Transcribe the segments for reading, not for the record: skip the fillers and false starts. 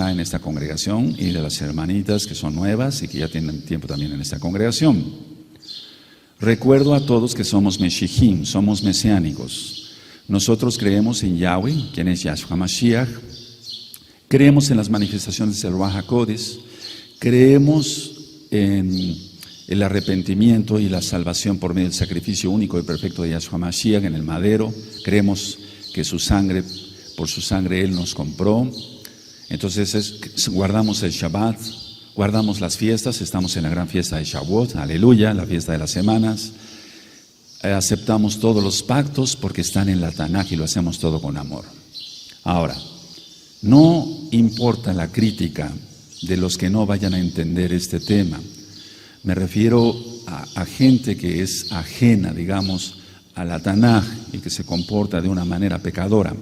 acá en esta congregación y de las hermanitas que son nuevas y que ya tienen tiempo también en esta congregación. Recuerdo a todos que somos Meshijim, somos mesiánicos. Nosotros creemos en Yahweh, quien es Yahshua Mashiach. Creemos en las manifestaciones del Ruach HaKodesh. Creemos en el arrepentimiento y la salvación por medio del sacrificio único y perfecto de Yahshua Mashiach en el madero. Creemos que por su sangre Él nos compró. Entonces guardamos el Shabbat, guardamos las fiestas, estamos en la gran fiesta de Shavuot, aleluya, la fiesta de las semanas. Aceptamos todos los pactos porque están en la Tanaj y lo hacemos todo con amor. Ahora, no importa la crítica de los que no vayan a entender este tema. Me refiero a gente que es ajena, digamos, a la Tanaj y que se comporta de una manera pecadora.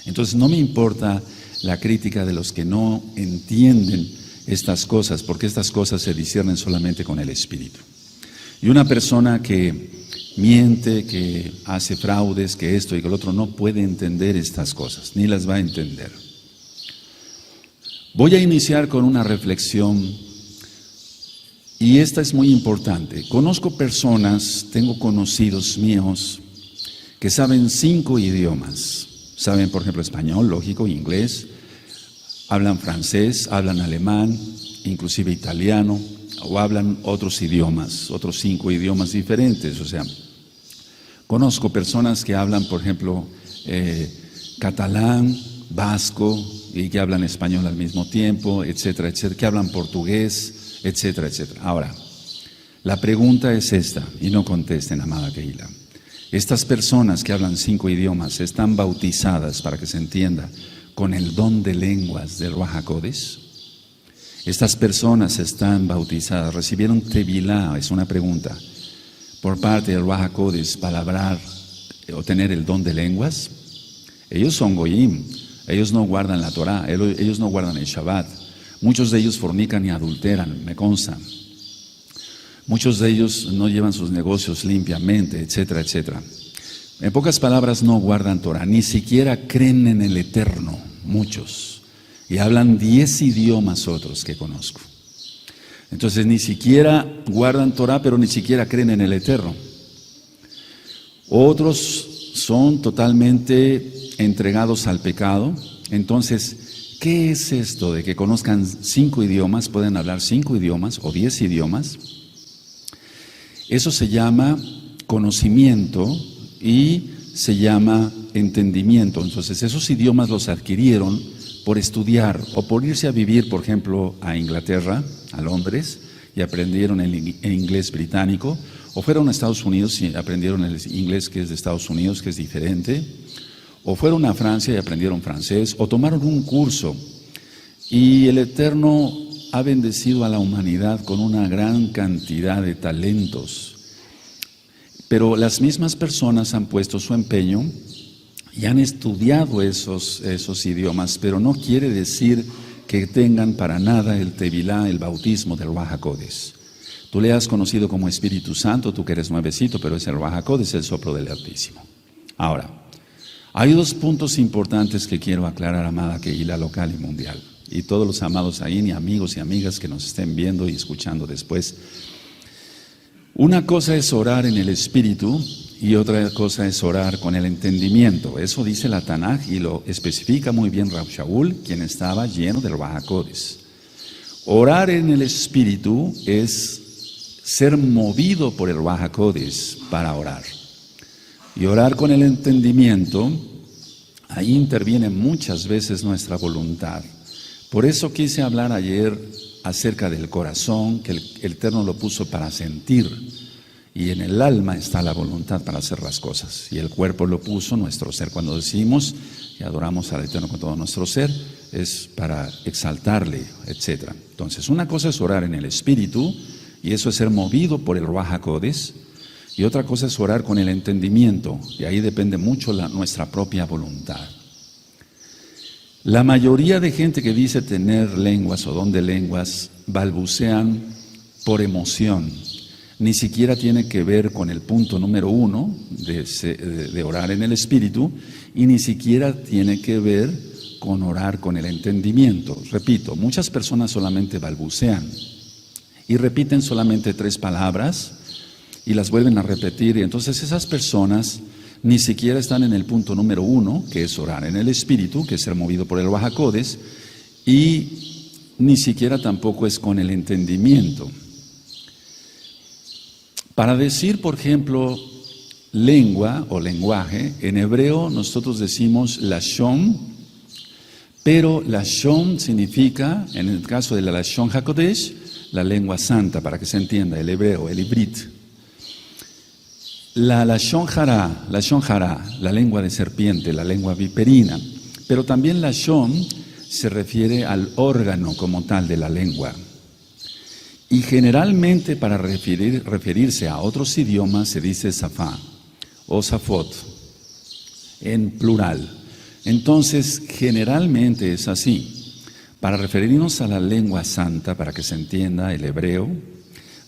Entonces no me importa la crítica de los que no entienden estas cosas, porque estas cosas se disciernen solamente con el Espíritu. Y una persona que miente, que hace fraudes, que esto y que el otro, no puede entender estas cosas, ni las va a entender. Voy a iniciar con una reflexión. Y esta es muy importante. Conozco personas, tengo conocidos míos que saben 5 idiomas. Saben, por ejemplo, español, lógico, inglés, hablan francés, hablan alemán, inclusive italiano, o hablan otros idiomas, otros 5 idiomas diferentes. O sea, conozco personas que hablan, por ejemplo, catalán, vasco, y que hablan español al mismo tiempo, etcétera, etcétera, que hablan portugués, etcétera, etcétera. Ahora, la pregunta es esta, y no contesten, amada Keila. Estas personas que hablan 5 idiomas están bautizadas, para que se entienda, con el don de lenguas del Ruach HaKodesh. Estas personas están bautizadas, recibieron Tevilá, es una pregunta, por parte del Ruach HaKodesh para hablar o tener el don de lenguas. Ellos son goyim, ellos no guardan la Torah, ellos no guardan el Shabbat. Muchos de ellos fornican y adulteran, me consta. Muchos de ellos no llevan sus negocios limpiamente, etcétera, etcétera. En pocas palabras, no guardan Torah, ni siquiera creen en el Eterno, muchos. Y hablan 10 idiomas otros que conozco. Entonces, ni siquiera guardan Torah, pero ni siquiera creen en el Eterno. Otros son totalmente entregados al pecado. Entonces, ¿qué es esto de que conozcan 5 idiomas, pueden hablar 5 idiomas o 10 idiomas? Eso se llama conocimiento y se llama entendimiento. Entonces, esos idiomas los adquirieron por estudiar o por irse a vivir, por ejemplo, a Inglaterra, a Londres, y aprendieron el inglés británico, o fueron a Estados Unidos y aprendieron el inglés que es de Estados Unidos, que es diferente, o fueron a Francia y aprendieron francés, o tomaron un curso. Y el Eterno ha bendecido a la humanidad con una gran cantidad de talentos. Pero las mismas personas han puesto su empeño y han estudiado esos idiomas, pero no quiere decir que tengan para nada el Tevilá, el bautismo del Ruach HaKodesh. Tú le has conocido como Espíritu Santo, tú que eres nuevecito, pero es el Ruach HaKodesh, el soplo del Altísimo. Ahora, hay 2 puntos importantes que quiero aclarar, amada Keila, local y mundial. Y todos los amados ahí, y amigos y amigas que nos estén viendo y escuchando después. Una cosa es orar en el Espíritu y otra cosa es orar con el entendimiento. Eso dice la Tanaj y lo especifica muy bien Rab Shaul, quien estaba lleno del Ruach HaKodesh. Orar en el Espíritu es ser movido por el Ruach HaKodesh para orar. Y orar con el entendimiento, ahí interviene muchas veces nuestra voluntad. Por eso quise hablar ayer acerca del corazón, que el Eterno lo puso para sentir. Y en el alma está la voluntad para hacer las cosas. Y el cuerpo lo puso, nuestro ser. Cuando decimos que adoramos al Eterno con todo nuestro ser, es para exaltarle, etc. Entonces, una cosa es orar en el Espíritu, y eso es ser movido por el Ruach HaKodesh. Y otra cosa es orar con el entendimiento, y ahí depende mucho nuestra propia voluntad. La mayoría de gente que dice tener lenguas o don de lenguas balbucean por emoción. Ni siquiera tiene que ver con el punto número 1 de orar en el Espíritu, y ni siquiera tiene que ver con orar con el entendimiento. Repito, muchas personas solamente balbucean y repiten solamente 3 palabras y las vuelven a repetir. Y entonces esas personas ni siquiera están en el punto número 1, que es orar en el Espíritu, que es ser movido por el Ruaj HaKodesh, y ni siquiera tampoco es con el entendimiento. Para decir, por ejemplo, lengua o lenguaje, en hebreo nosotros decimos lashon, pero lashon significa, en el caso de la lashon HaKodesh, la lengua santa, para que se entienda, el hebreo, el ibrit. La lashon hara, la lengua de serpiente, la lengua viperina, pero también lashon se refiere al órgano como tal de la lengua. Y generalmente para referirse a otros idiomas se dice safá o safot, en plural. Entonces, generalmente es así. Para referirnos a la lengua santa, para que se entienda el hebreo,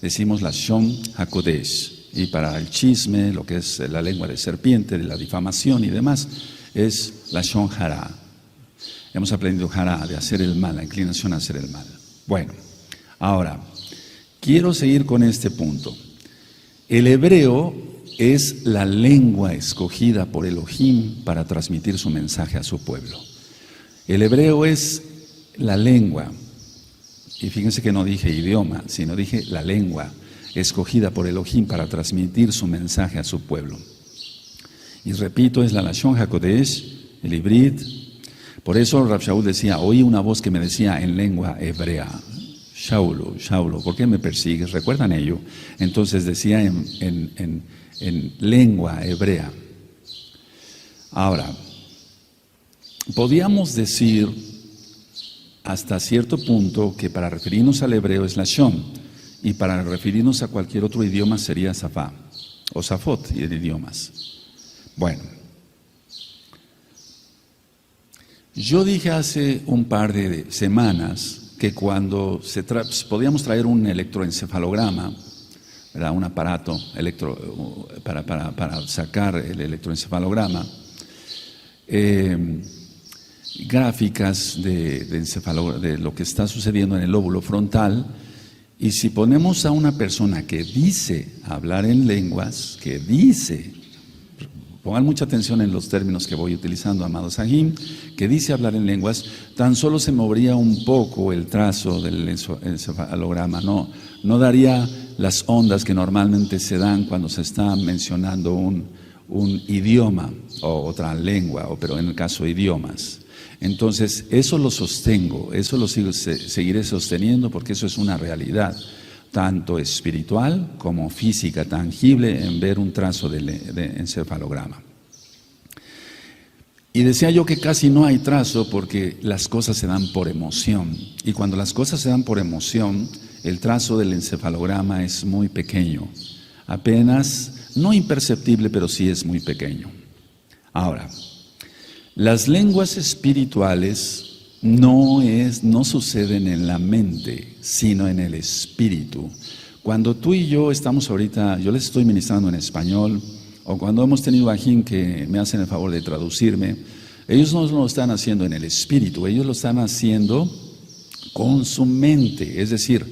decimos lashon HaKodesh. Y para el chisme, lo que es la lengua de serpiente, de la difamación y demás, es lashon hara. Hemos aprendido hara, de hacer el mal, la inclinación a hacer el mal. Bueno, ahora, quiero seguir con este punto. El hebreo es la lengua escogida por Elohim para transmitir su mensaje a su pueblo. El hebreo es la lengua, y fíjense que no dije idioma, sino dije la lengua escogida por Elohim para transmitir su mensaje a su pueblo. Y repito, es la lashon HaKodesh, el ibrit. Por eso Rav Shaul decía, oí una voz que me decía en lengua hebrea, Shaulo, Shaulo, ¿por qué me persigues? ¿Recuerdan ello? Entonces decía en lengua hebrea. Ahora, podíamos decir hasta cierto punto que para referirnos al hebreo es lashon y para referirnos a cualquier otro idioma sería safá o safot y de idiomas. Bueno, yo dije hace un par de semanas que cuando podíamos traer un electroencefalograma, ¿verdad? Un aparato para sacar el electroencefalograma, gráficas de lo que está sucediendo en el lóbulo frontal, y si ponemos a una persona que dice hablar en lenguas, pongan mucha atención en los términos que voy utilizando, amados Sahim, que dice hablar en lenguas, tan solo se movería un poco el trazo del encefalograma, no daría las ondas que normalmente se dan cuando se está mencionando un idioma o otra lengua, pero en el caso de idiomas. Entonces, eso lo sostengo, eso lo seguiré sosteniendo porque eso es una realidad, tanto espiritual como física, tangible, en ver un trazo de encefalograma. Y decía yo que casi no hay trazo porque las cosas se dan por emoción. Y cuando las cosas se dan por emoción, el trazo del encefalograma es muy pequeño, apenas, no imperceptible, pero sí es muy pequeño. Ahora, las lenguas espirituales no suceden en la mente, sino en el espíritu. Cuando tú y yo estamos ahorita, yo les estoy ministrando en español, o cuando hemos tenido a Jim que me hacen el favor de traducirme, ellos no lo están haciendo en el espíritu, ellos lo están haciendo con su mente. Es decir,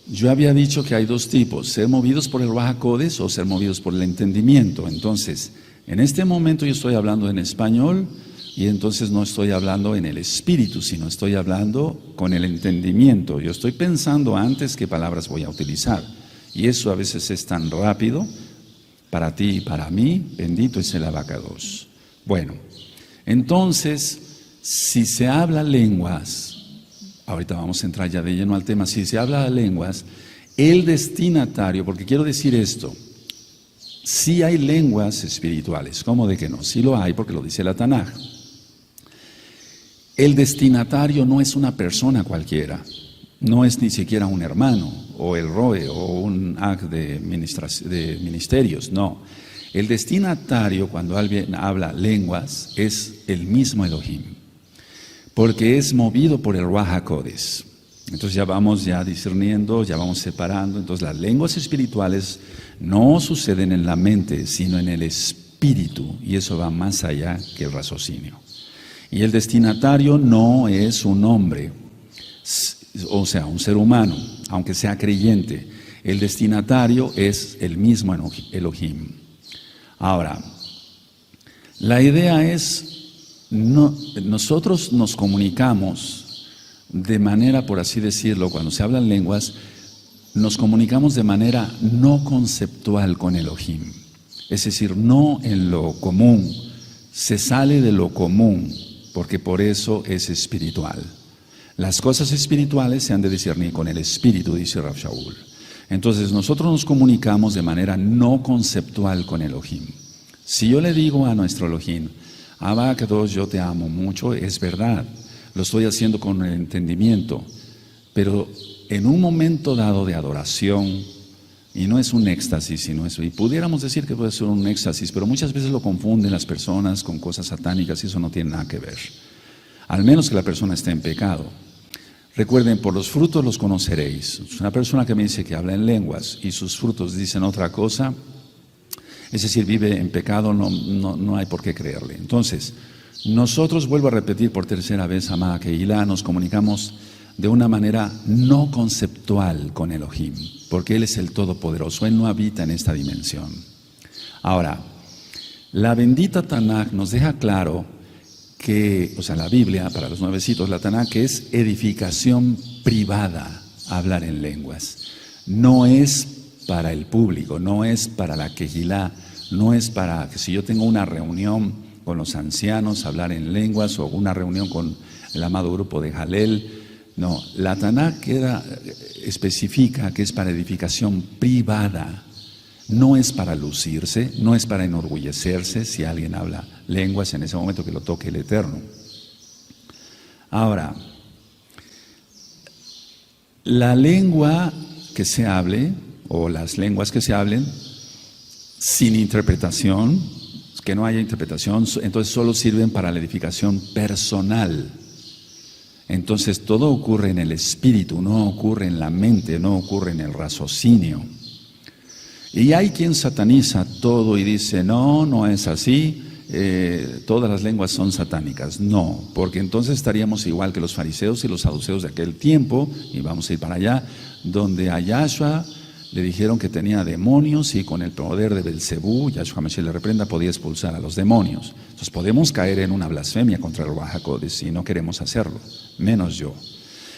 yo había dicho que hay 2 tipos, ser movidos por el Ruaj HaKodesh o ser movidos por el entendimiento. Entonces, en este momento yo estoy hablando en español, y entonces no estoy hablando en el espíritu, sino estoy hablando con el entendimiento. Yo estoy pensando antes qué palabras voy a utilizar. Y eso a veces es tan rápido para ti y para mí. Bendito es el abacados. Bueno, entonces, si se habla lenguas, ahorita vamos a entrar ya de lleno al tema, si se habla lenguas, el destinatario, porque quiero decir esto, sí hay lenguas espirituales, ¿cómo de que no? Sí lo hay porque lo dice la Tanaj. El destinatario no es una persona cualquiera, no es ni siquiera un hermano, o el ROE, o un ag de ministerios, no. El destinatario, cuando alguien habla lenguas, es el mismo Elohim, porque es movido por el Ruaj HaKodesh. Entonces ya vamos discerniendo, ya vamos separando. Entonces las lenguas espirituales no suceden en la mente, sino en el espíritu, y eso va más allá que el raciocinio. Y el destinatario no es un hombre, o sea, un ser humano, aunque sea creyente. El destinatario es el mismo Elohim. Ahora, la idea es, nosotros nos comunicamos de manera, por así decirlo, cuando se hablan lenguas, nos comunicamos de manera no conceptual con Elohim. Es decir, no en lo común, se sale de lo común, porque por eso es espiritual. Las cosas espirituales se han de discernir con el espíritu, dice Rav Shaul. Entonces nosotros nos comunicamos de manera no conceptual con Elohim. Si yo le digo a nuestro Elohim, Abba Kadosh, yo te amo mucho, es verdad, lo estoy haciendo con el entendimiento, pero en un momento dado de adoración, y no es un éxtasis, sino eso, y pudiéramos decir que puede ser un éxtasis, pero muchas veces lo confunden las personas con cosas satánicas y eso no tiene nada que ver, al menos que la persona esté en pecado. Recuerden, por los frutos los conoceréis. Una persona que me dice que habla en lenguas y sus frutos dicen otra cosa, es decir, vive en pecado, no hay por qué creerle. Entonces, nosotros, vuelvo a repetir por tercera vez, amada Kehilá, nos comunicamos de una manera no conceptual con Elohim, porque Él es el Todopoderoso, Él no habita en esta dimensión. Ahora, la bendita Tanaj nos deja claro que, o sea, la Biblia, para los nuevecitos, la Tanaj, que es edificación privada hablar en lenguas. No es para el público, no es para la Kehilá, no es para que si yo tengo una reunión con los ancianos, hablar en lenguas, o una reunión con el amado grupo de Jalel. No, la Tanaj especifica que es para edificación privada. No es para lucirse, no es para enorgullecerse si alguien habla lenguas en ese momento que lo toque el Eterno. Ahora, la lengua que se hable, o las lenguas que se hablen, sin interpretación, que no haya interpretación, entonces solo sirven para la edificación personal. Entonces todo ocurre en el espíritu, no ocurre en la mente, no ocurre en el raciocinio. Y hay quien sataniza todo y dice, no es así, todas las lenguas son satánicas. No, porque entonces estaríamos igual que los fariseos y los saduceos de aquel tiempo, y vamos a ir para allá, donde a Yahshua le dijeron que tenía demonios y con el poder de Belcebú, Yahshua Mashiach le reprenda, podía expulsar a los demonios. Entonces podemos caer en una blasfemia contra el Ruach HaKodesh y no queremos hacerlo, menos yo.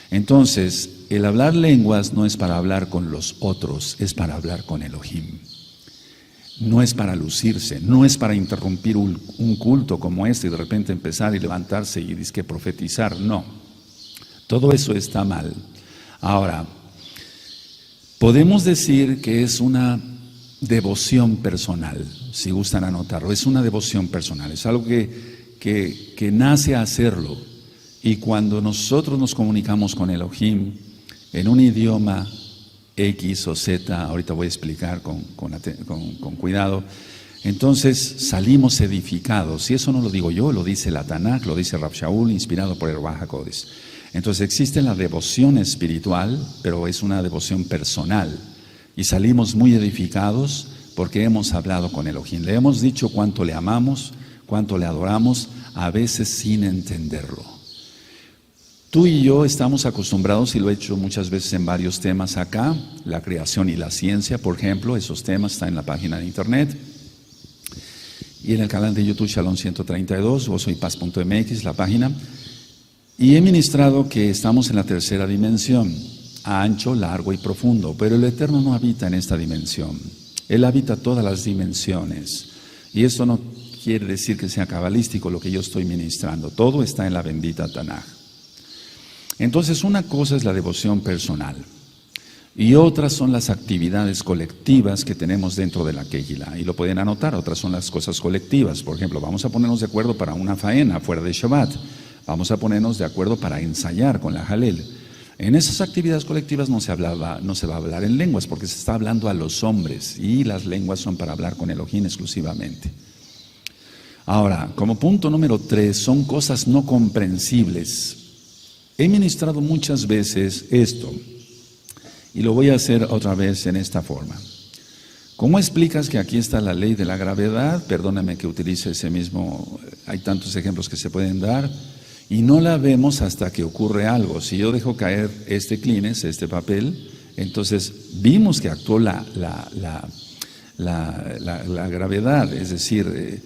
Entonces, el hablar lenguas no es para hablar con los otros, es para hablar con Elohim. No es para lucirse, no es para interrumpir un culto como este y de repente empezar y levantarse y dizque profetizar, no. Todo eso está mal. Ahora, podemos decir que es una devoción personal, si gustan anotarlo, es una devoción personal, es algo que nace a hacerlo. Y cuando nosotros nos comunicamos con Elohim en un idioma X o Z, ahorita voy a explicar con cuidado, entonces salimos edificados. Y eso no lo digo yo, lo dice la Tanaj, lo dice Rav Shaul, inspirado por el Ruach HaKodesh. Entonces existe la devoción espiritual, pero es una devoción personal. Y salimos muy edificados porque hemos hablado con Elohim. Le hemos dicho cuánto le amamos, cuánto le adoramos, a veces sin entenderlo. Tú y yo estamos acostumbrados, y lo he hecho muchas veces en varios temas acá, la creación y la ciencia, por ejemplo, esos temas están en la página de internet. Y en el canal de YouTube Shalom 132, o soypaz.mx, la página. Y he ministrado que estamos en la tercera dimensión, ancho, largo y profundo, pero el Eterno no habita en esta dimensión. Él habita todas las dimensiones. Y esto no quiere decir que sea cabalístico lo que yo estoy ministrando. Todo está en la bendita Tanaj. Entonces, una cosa es la devoción personal y otras son las actividades colectivas que tenemos dentro de la Kehilá. Y lo pueden anotar, otras son las cosas colectivas. Por ejemplo, vamos a ponernos de acuerdo para una faena fuera de Shabbat. Vamos a ponernos de acuerdo para ensayar con la Jalel. En esas actividades colectivas no se va a hablar en lenguas porque se está hablando a los hombres y las lenguas son para hablar con Elohim exclusivamente. Ahora, como punto número 3, son cosas no comprensibles. He ministrado muchas veces esto y lo voy a hacer otra vez en esta forma. ¿Cómo explicas que aquí está la ley de la gravedad? Perdóname que utilice ese mismo, hay tantos ejemplos que se pueden dar, y no la vemos hasta que ocurre algo. Si yo dejo caer este Kleenex, este papel, entonces vimos que actuó la gravedad, es decir,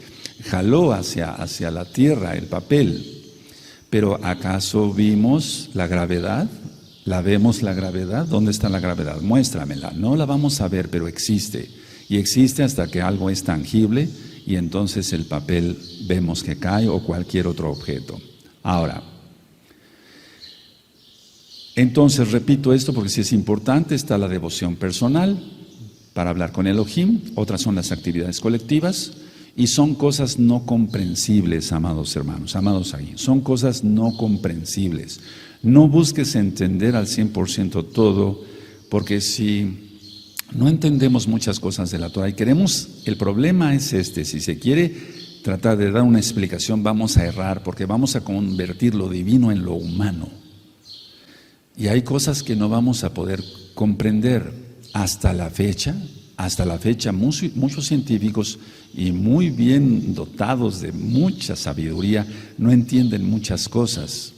jaló hacia la tierra el papel. Pero ¿acaso vimos la gravedad? ¿La vemos la gravedad? ¿Dónde está la gravedad? Muéstramela. No la vamos a ver, pero existe. Y existe hasta que algo es tangible y entonces el papel vemos que cae o cualquier otro objeto. Ahora, entonces repito esto porque si es importante, está la devoción personal para hablar con Elohim, otras son las actividades colectivas y son cosas no comprensibles, amados hermanos, amados ahí, son cosas no comprensibles. No busques entender al 100% todo, porque si no entendemos muchas cosas de la Torah y queremos, el problema es si se quiere tratar de dar una explicación, vamos a errar, porque vamos a convertir lo divino en lo humano. Y hay cosas que no vamos a poder comprender hasta la fecha. Muchos científicos y muy bien dotados de mucha sabiduría no entienden muchas cosas.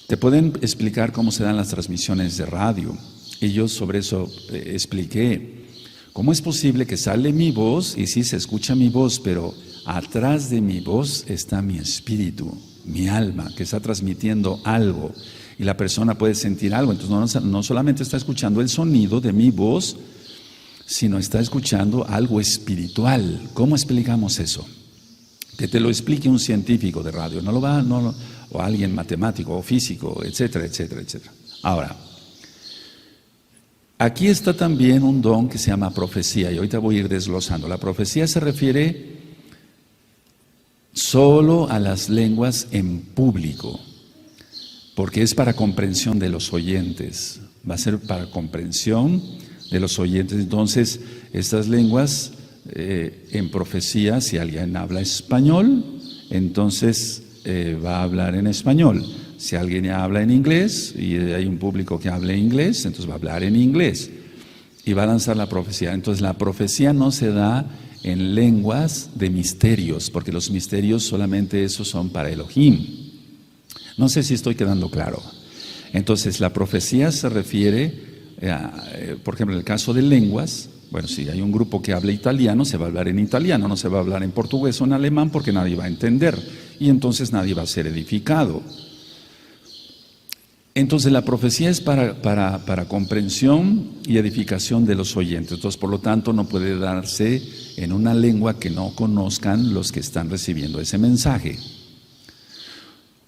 Te pueden explicar cómo se dan las transmisiones de radio. Y yo sobre eso expliqué. ¿Cómo es posible que sale mi voz y sí se escucha mi voz, pero atrás de mi voz está mi espíritu, mi alma, que está transmitiendo algo? Y la persona puede sentir algo. Entonces no solamente está escuchando el sonido de mi voz, sino está escuchando algo espiritual. ¿Cómo explicamos eso? Que te lo explique un científico de radio, o alguien matemático o físico, etcétera, etcétera, etcétera. Ahora, aquí está también un don que se llama profecía y ahorita voy a ir desglosando. La profecía se refiere solo a las lenguas en público, porque es para comprensión de los oyentes. Va a ser para comprensión de los oyentes. Entonces, estas lenguas en profecía, si alguien habla español, entonces va a hablar en español. Si alguien habla en inglés y hay un público que hable inglés, entonces va a hablar en inglés y va a lanzar la profecía. Entonces la profecía no se da en lenguas de misterios, porque los misterios solamente esos son para Elohim. No sé si estoy quedando claro. Entonces la profecía se refiere, por ejemplo, en el caso de lenguas, bueno, si hay un grupo que habla italiano, se va a hablar en italiano, no se va a hablar en portugués o en alemán porque nadie va a entender y entonces nadie va a ser edificado. Entonces la profecía es para comprensión y edificación de los oyentes. Entonces, por lo tanto, no puede darse en una lengua que no conozcan los que están recibiendo ese mensaje.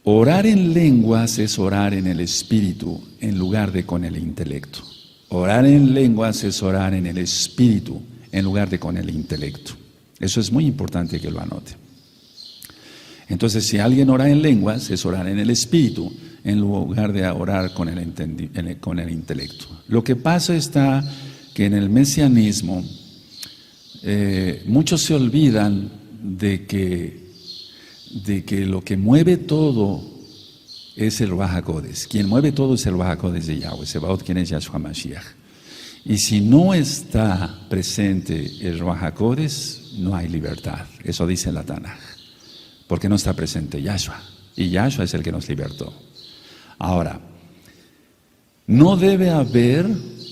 Orar en lenguas es orar en el espíritu en lugar de con el intelecto. Orar en lenguas es orar en el espíritu en lugar de con el intelecto. Eso es muy importante que lo anote. Entonces, si alguien ora en lenguas, es orar en el espíritu en lugar de orar con el intelecto. Lo que pasa está que en el mesianismo muchos se olvidan de que lo que mueve todo es el Ruach HaKodesh. Quien mueve todo es el Ruach HaKodesh de Yahweh, Sebaot, quien es Yahshua Mashiach. Y si no está presente el Ruach HaKodesh, no hay libertad. Eso dice la Tanaj. Porque no está presente Yahshua. Y Yahshua es el que nos libertó. Ahora, no debe haber,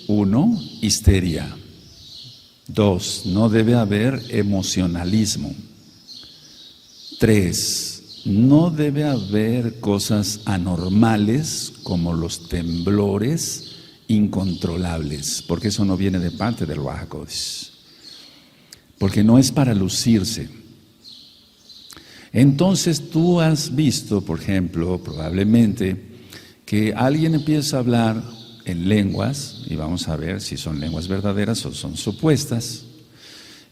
1, histeria. 2, no debe haber emocionalismo. 3, no debe haber cosas anormales como los temblores incontrolables, porque eso no viene de parte del Ruach HaKodesh. Porque no es para lucirse. Entonces tú has visto, por ejemplo, probablemente, que alguien empieza a hablar en lenguas, y vamos a ver si son lenguas verdaderas o son supuestas,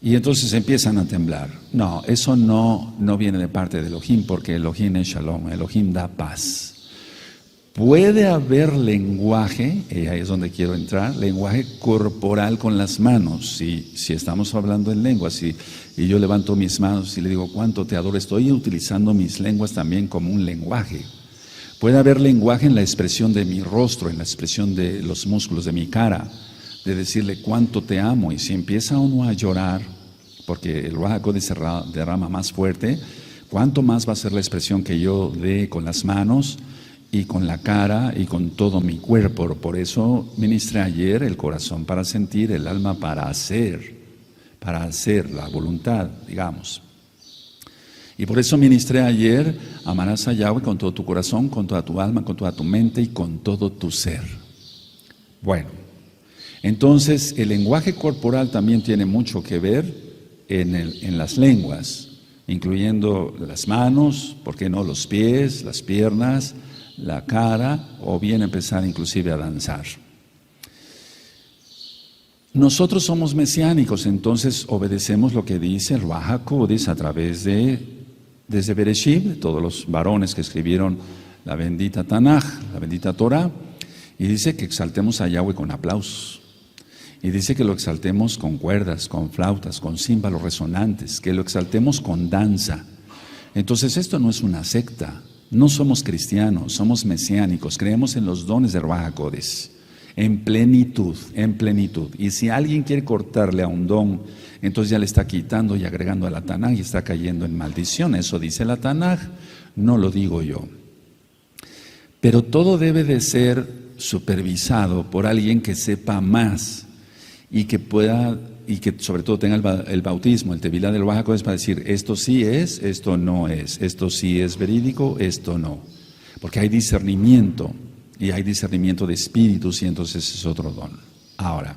y entonces empiezan a temblar. No, eso no viene de parte de Elohim, porque Elohim es Shalom, Elohim da paz. Puede haber lenguaje, y ahí es donde quiero entrar, lenguaje corporal con las manos. Si estamos hablando en lenguas y yo levanto mis manos y le digo, ¿cuánto te adoro? Estoy utilizando mis lenguas también como un lenguaje. Puede haber lenguaje en la expresión de mi rostro, en la expresión de los músculos de mi cara. de decirle cuánto te amo. Y si empieza uno a llorar, porque el Ruach HaKodesh derrama más fuerte, ¿cuánto más va a ser la expresión que yo dé con las manos y con la cara y con todo mi cuerpo? Por eso ministré ayer el corazón para sentir, el alma para hacer la voluntad, digamos. Y por eso ministré ayer, amarás a Yahweh con todo tu corazón, con toda tu alma, con toda tu mente y con todo tu ser. Bueno, entonces el lenguaje corporal también tiene mucho que ver en las lenguas, incluyendo las manos, ¿por qué no? Los pies, las piernas, la cara, o bien empezar inclusive a danzar. Nosotros somos mesiánicos, entonces obedecemos lo que dice el Ruach HaKodesh a través desde Bereshit, todos los varones que escribieron la bendita Tanaj, la bendita Torah, y dice que exaltemos a Yahweh con aplausos. Y dice que lo exaltemos con cuerdas, con flautas, con címbalos resonantes, que lo exaltemos con danza. Entonces esto no es una secta, no somos cristianos, somos mesiánicos, creemos en los dones de Ruach HaKodesh, en plenitud, en plenitud. Y si alguien quiere cortarle a un don, entonces ya le está quitando y agregando a la Tanaj y está cayendo en maldición. Eso dice la Tanaj, no lo digo yo. Pero todo debe de ser supervisado por alguien que sepa más y que pueda, y que sobre todo tenga el bautismo, el tevilá del Ruach HaKodesh para decir, esto sí es, esto no es, esto sí es verídico, esto no. Porque hay discernimiento, y hay discernimiento de espíritus, y entonces es otro don. Ahora,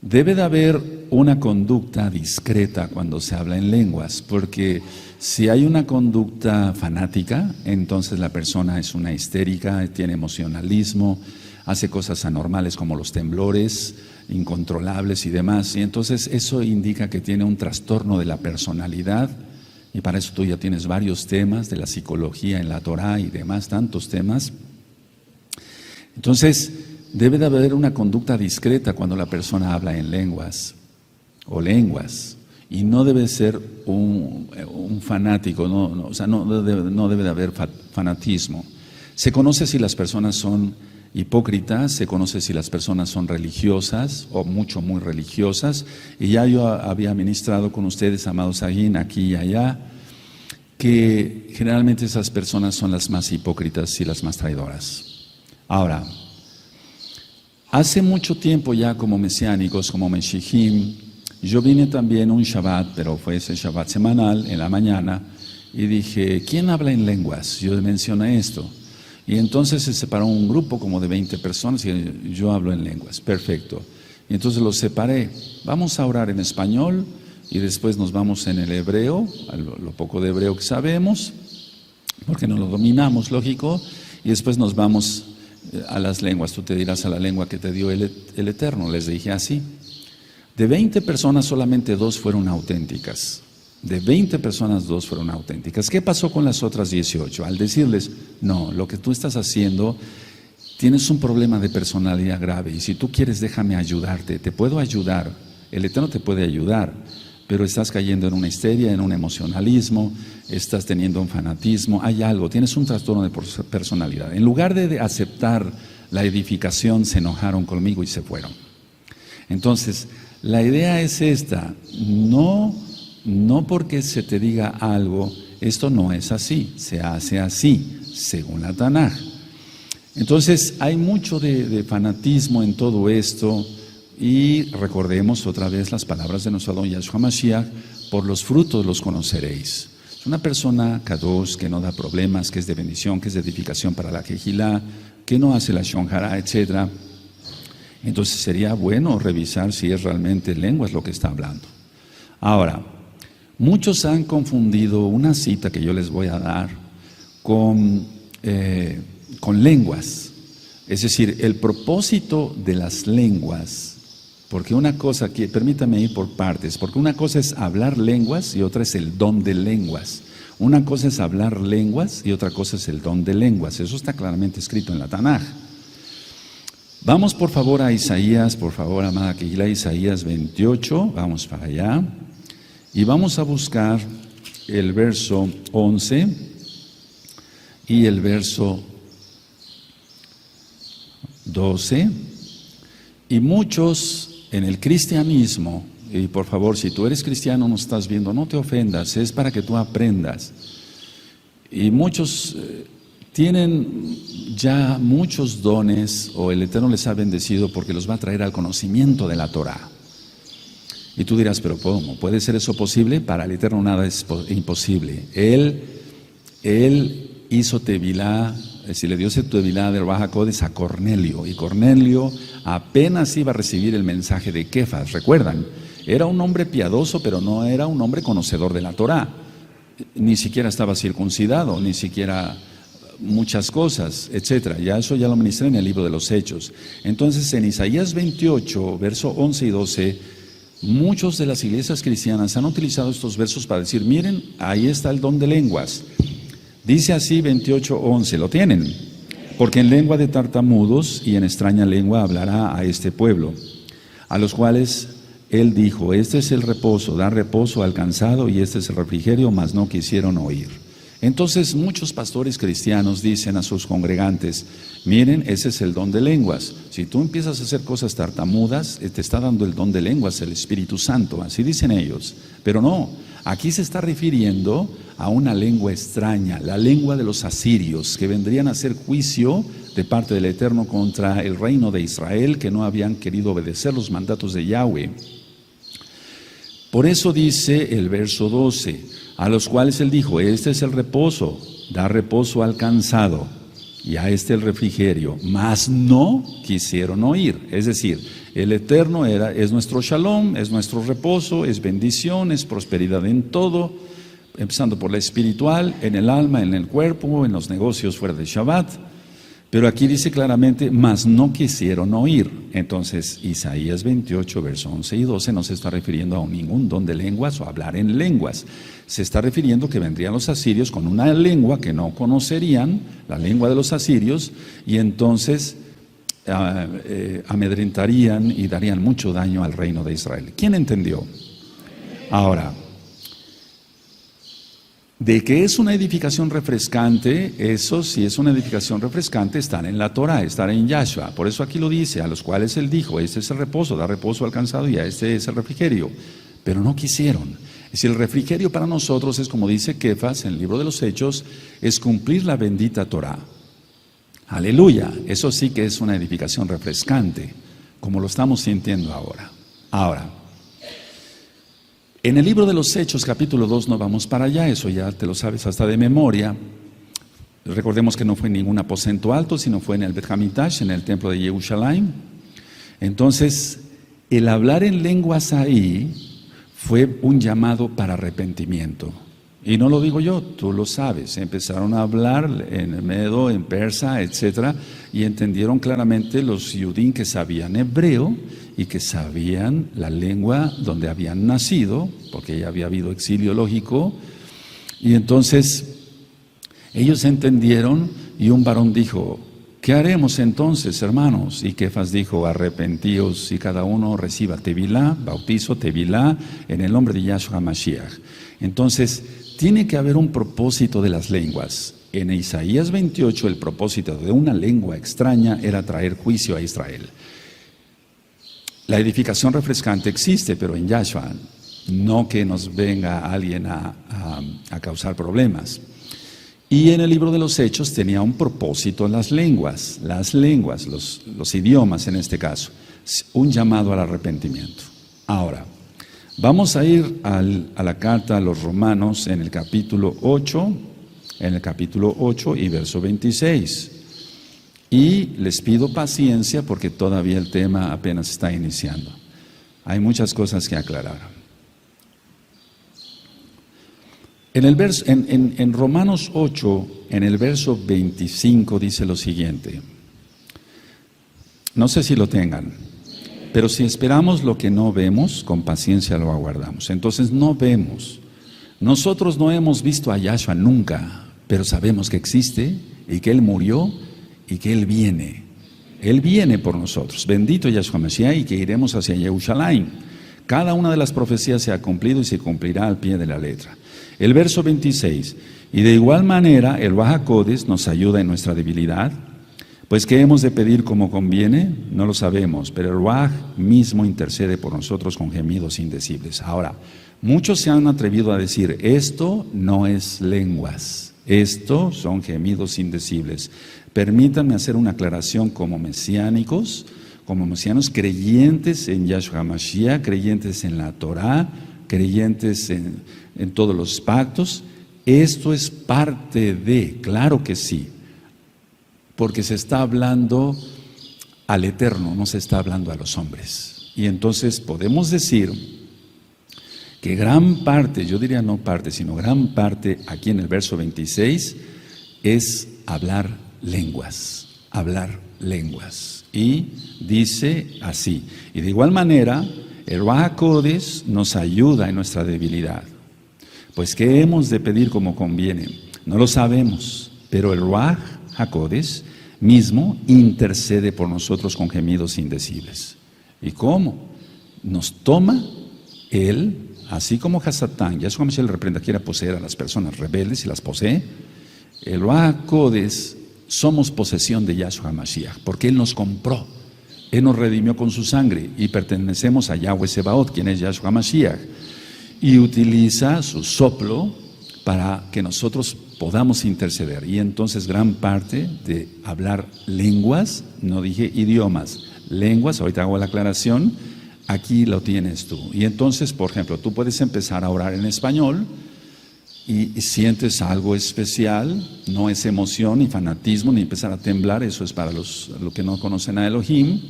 debe de haber una conducta discreta cuando se habla en lenguas, porque si hay una conducta fanática, entonces la persona es una histérica, tiene emocionalismo, hace cosas anormales como los temblores, incontrolables y demás, y entonces eso indica que tiene un trastorno de la personalidad, y para eso tú ya tienes varios temas de la psicología en la Torah y demás, tantos temas. Entonces, debe de haber una conducta discreta cuando la persona habla en lenguas, y no debe ser un fanático, no debe de haber fanatismo. Se conoce si las personas son hipócritas, se conoce si las personas son religiosas o muy religiosas, y ya yo había ministrado con ustedes, amados Sahin, aquí y allá, que generalmente esas personas son las más hipócritas y las más traidoras. Ahora, hace mucho tiempo ya como mesiánicos, como Meshihim, yo vine también un Shabbat, pero fue ese Shabbat semanal, en la mañana, y dije, ¿quién habla en lenguas? Yo mencioné esto. Y entonces se separó un grupo como de 20 personas y yo hablo en lenguas, perfecto. Y entonces los separé, vamos a orar en español y después nos vamos en el hebreo, lo poco de hebreo que sabemos, porque no lo dominamos, lógico, y después nos vamos a las lenguas, tú te dirás a la lengua que te dio el Eterno, les dije así. De 20 personas solamente 2 fueron auténticas. De 20 personas, 2 fueron auténticas. ¿Qué pasó con las otras 18? Al decirles, no, lo que tú estás haciendo, tienes un problema de personalidad grave y si tú quieres déjame ayudarte, te puedo ayudar, el Eterno te puede ayudar, pero estás cayendo en una histeria, en un emocionalismo, estás teniendo un fanatismo, hay algo, tienes un trastorno de personalidad. En lugar de aceptar la edificación, se enojaron conmigo y se fueron. Entonces, la idea es esta, no porque se te diga algo, esto no es así, se hace así, según la Tanaj. Entonces hay mucho de fanatismo en todo esto y recordemos otra vez las palabras de nuestro don Yahshua Mashiach, por los frutos los conoceréis. Es una persona kadosh que no da problemas, que es de bendición, que es de edificación para la Kehilá, que no hace la Shon Hara, etc. Entonces sería bueno revisar si es realmente lenguas lo que está hablando. Ahora, muchos han confundido una cita que yo les voy a dar con lenguas. Es decir, el propósito de las lenguas, porque una cosa, permítame ir por partes, porque una cosa es hablar lenguas y otra es el don de lenguas. Una cosa es hablar lenguas y otra cosa es el don de lenguas. Eso está claramente escrito en la Tanaj. Vamos por favor a Isaías, por favor, amada Kehilá, Isaías 28, vamos para allá. Y vamos a buscar el verso 11 y el verso 12 Y muchos en el cristianismo, y por favor, si tú eres cristiano, no estás viendo, no te ofendas, es para que tú aprendas. Y muchos tienen ya muchos dones, o el Eterno les ha bendecido porque los va a traer al conocimiento de la Torah. Y tú dirás, pero ¿cómo? ¿Puede ser eso posible? Para el Eterno nada es imposible. Él hizo Tevilá, si le dio ese Tevilá del Ruach HaKodesh a Cornelio, y Cornelio apenas iba a recibir el mensaje de Kefas, ¿recuerdan? Era un hombre piadoso, pero no era un hombre conocedor de la Torah. Ni siquiera estaba circuncidado, ni siquiera muchas cosas, etcétera. Ya eso ya lo ministré en el libro de los Hechos. Entonces, en Isaías 28, verso 11 y 12, muchos de las iglesias cristianas han utilizado estos versos para decir, miren, ahí está el don de lenguas. Dice así 28:11, ¿lo tienen? Porque en lengua de tartamudos y en extraña lengua hablará a este pueblo, a los cuales él dijo, este es el reposo, da reposo al cansado y este es el refrigerio, mas no quisieron oír. Entonces muchos pastores cristianos dicen a sus congregantes, miren, ese es el don de lenguas. Si tú empiezas a hacer cosas tartamudas, te está dando el don de lenguas, el Espíritu Santo, así dicen ellos. Pero no, aquí se está refiriendo a una lengua extraña, la lengua de los asirios, que vendrían a hacer juicio de parte del Eterno contra el reino de Israel, que no habían querido obedecer los mandatos de Yahweh. Por eso dice el verso 12, a los cuales él dijo, este es el reposo, da reposo al cansado, y a este el refrigerio, mas no quisieron oír. Es decir, el Eterno es nuestro shalom, es nuestro reposo, es bendición, es prosperidad en todo, empezando por la espiritual, en el alma, en el cuerpo, en los negocios fuera de Shabbat. Pero aquí dice claramente, mas no quisieron oír. Entonces, Isaías 28, versos 11 y 12 no se está refiriendo a ningún don de lenguas o hablar en lenguas. Se está refiriendo que vendrían los asirios con una lengua que no conocerían, la lengua de los asirios, y entonces amedrentarían y darían mucho daño al reino de Israel. ¿Quién entendió? Ahora, de que es una edificación refrescante, eso sí es una edificación refrescante, estar en la Torah, estar en Yahshua. Por eso aquí lo dice, a los cuales él dijo, este es el reposo, da reposo al cansado y a este es el refrigerio. Pero no quisieron. Es decir, el refrigerio para nosotros es, como dice Kefas en el libro de los Hechos, es cumplir la bendita Torah. Aleluya, eso sí que es una edificación refrescante, como lo estamos sintiendo ahora. Ahora, en el libro de los Hechos, capítulo 2, no vamos para allá, eso ya te lo sabes hasta de memoria. Recordemos que no fue en ningún aposento alto, sino fue en el Bet Hamikdash, en el templo de Jerusalén. Entonces, el hablar en lenguas ahí fue un llamado para arrepentimiento. Y no lo digo yo, tú lo sabes. Empezaron a hablar en medo, en persa, etcétera, y entendieron claramente los judíos que sabían hebreo y que sabían la lengua donde habían nacido, porque ya había habido exilio lógico. Y entonces ellos entendieron y un varón dijo, ¿qué haremos entonces, hermanos? Y Kefas dijo, arrepentíos y cada uno reciba tevilá, bautizo, tevilá, en el nombre de Yahshua Mashiach. Entonces, tiene que haber un propósito de las lenguas. En Isaías 28, el propósito de una lengua extraña era traer juicio a Israel. La edificación refrescante existe, pero en Yahshua, no que nos venga alguien a causar problemas. Y en el libro de los Hechos tenía un propósito las lenguas, los idiomas en este caso, un llamado al arrepentimiento. Ahora, vamos a ir a la carta a los Romanos en el capítulo 8 y verso 26. Y les pido paciencia porque todavía el tema apenas está iniciando. Hay muchas cosas que aclarar. En Romanos 8, en el verso 25 dice lo siguiente. No sé si lo tengan, pero si esperamos lo que no vemos, con paciencia lo aguardamos. Entonces no vemos. Nosotros no hemos visto a Yahshua nunca, pero sabemos que existe y que Él murió y que Él viene. Él viene por nosotros. Bendito Yahshua Mashiach, y que iremos hacia Jerusalén. Cada una de las profecías se ha cumplido y se cumplirá al pie de la letra. El verso 26, y de igual manera el Ruach HaKodesh nos ayuda en nuestra debilidad, Pues ¿qué hemos de pedir como conviene? No lo sabemos, pero el Ruaj mismo intercede por nosotros con gemidos indecibles. Ahora, muchos se han atrevido a decir, esto no es lenguas, esto son gemidos indecibles. Permítanme hacer una aclaración como mesiánicos creyentes en Yahshua Mashiach, creyentes en la Torah, creyentes en todos los pactos. Esto es parte de, claro que sí, porque se está hablando al Eterno, no se está hablando a los hombres. Y entonces podemos decir que gran parte, yo diría no parte, sino gran parte, aquí en el verso 26, es hablar lenguas. Y dice así, y de igual manera, el Ruaj HaKodesh nos ayuda en nuestra debilidad. Pues ¿qué hemos de pedir como conviene? No lo sabemos, pero el Ruaj HaKodesh mismo intercede por nosotros con gemidos indecibles. ¿Y cómo? Nos toma Él, así como Hasatán, Yahshua Mashiach le reprenda, quiera poseer a las personas rebeldes y las posee. El Ruaj HaKodesh somos posesión de Yahshua Mashiach, porque Él nos compró, Él nos redimió con su sangre y pertenecemos a Yahweh Sebaot, quien es Yahshua Mashiach, y utiliza su soplo para que nosotros podamos interceder. Y entonces gran parte de hablar lenguas, no dije idiomas, lenguas, ahorita hago la aclaración, aquí lo tienes tú. Y entonces, por ejemplo, tú puedes empezar a orar en español y sientes algo especial, no es emoción ni fanatismo ni empezar a temblar, eso es para los que no conocen a Elohim,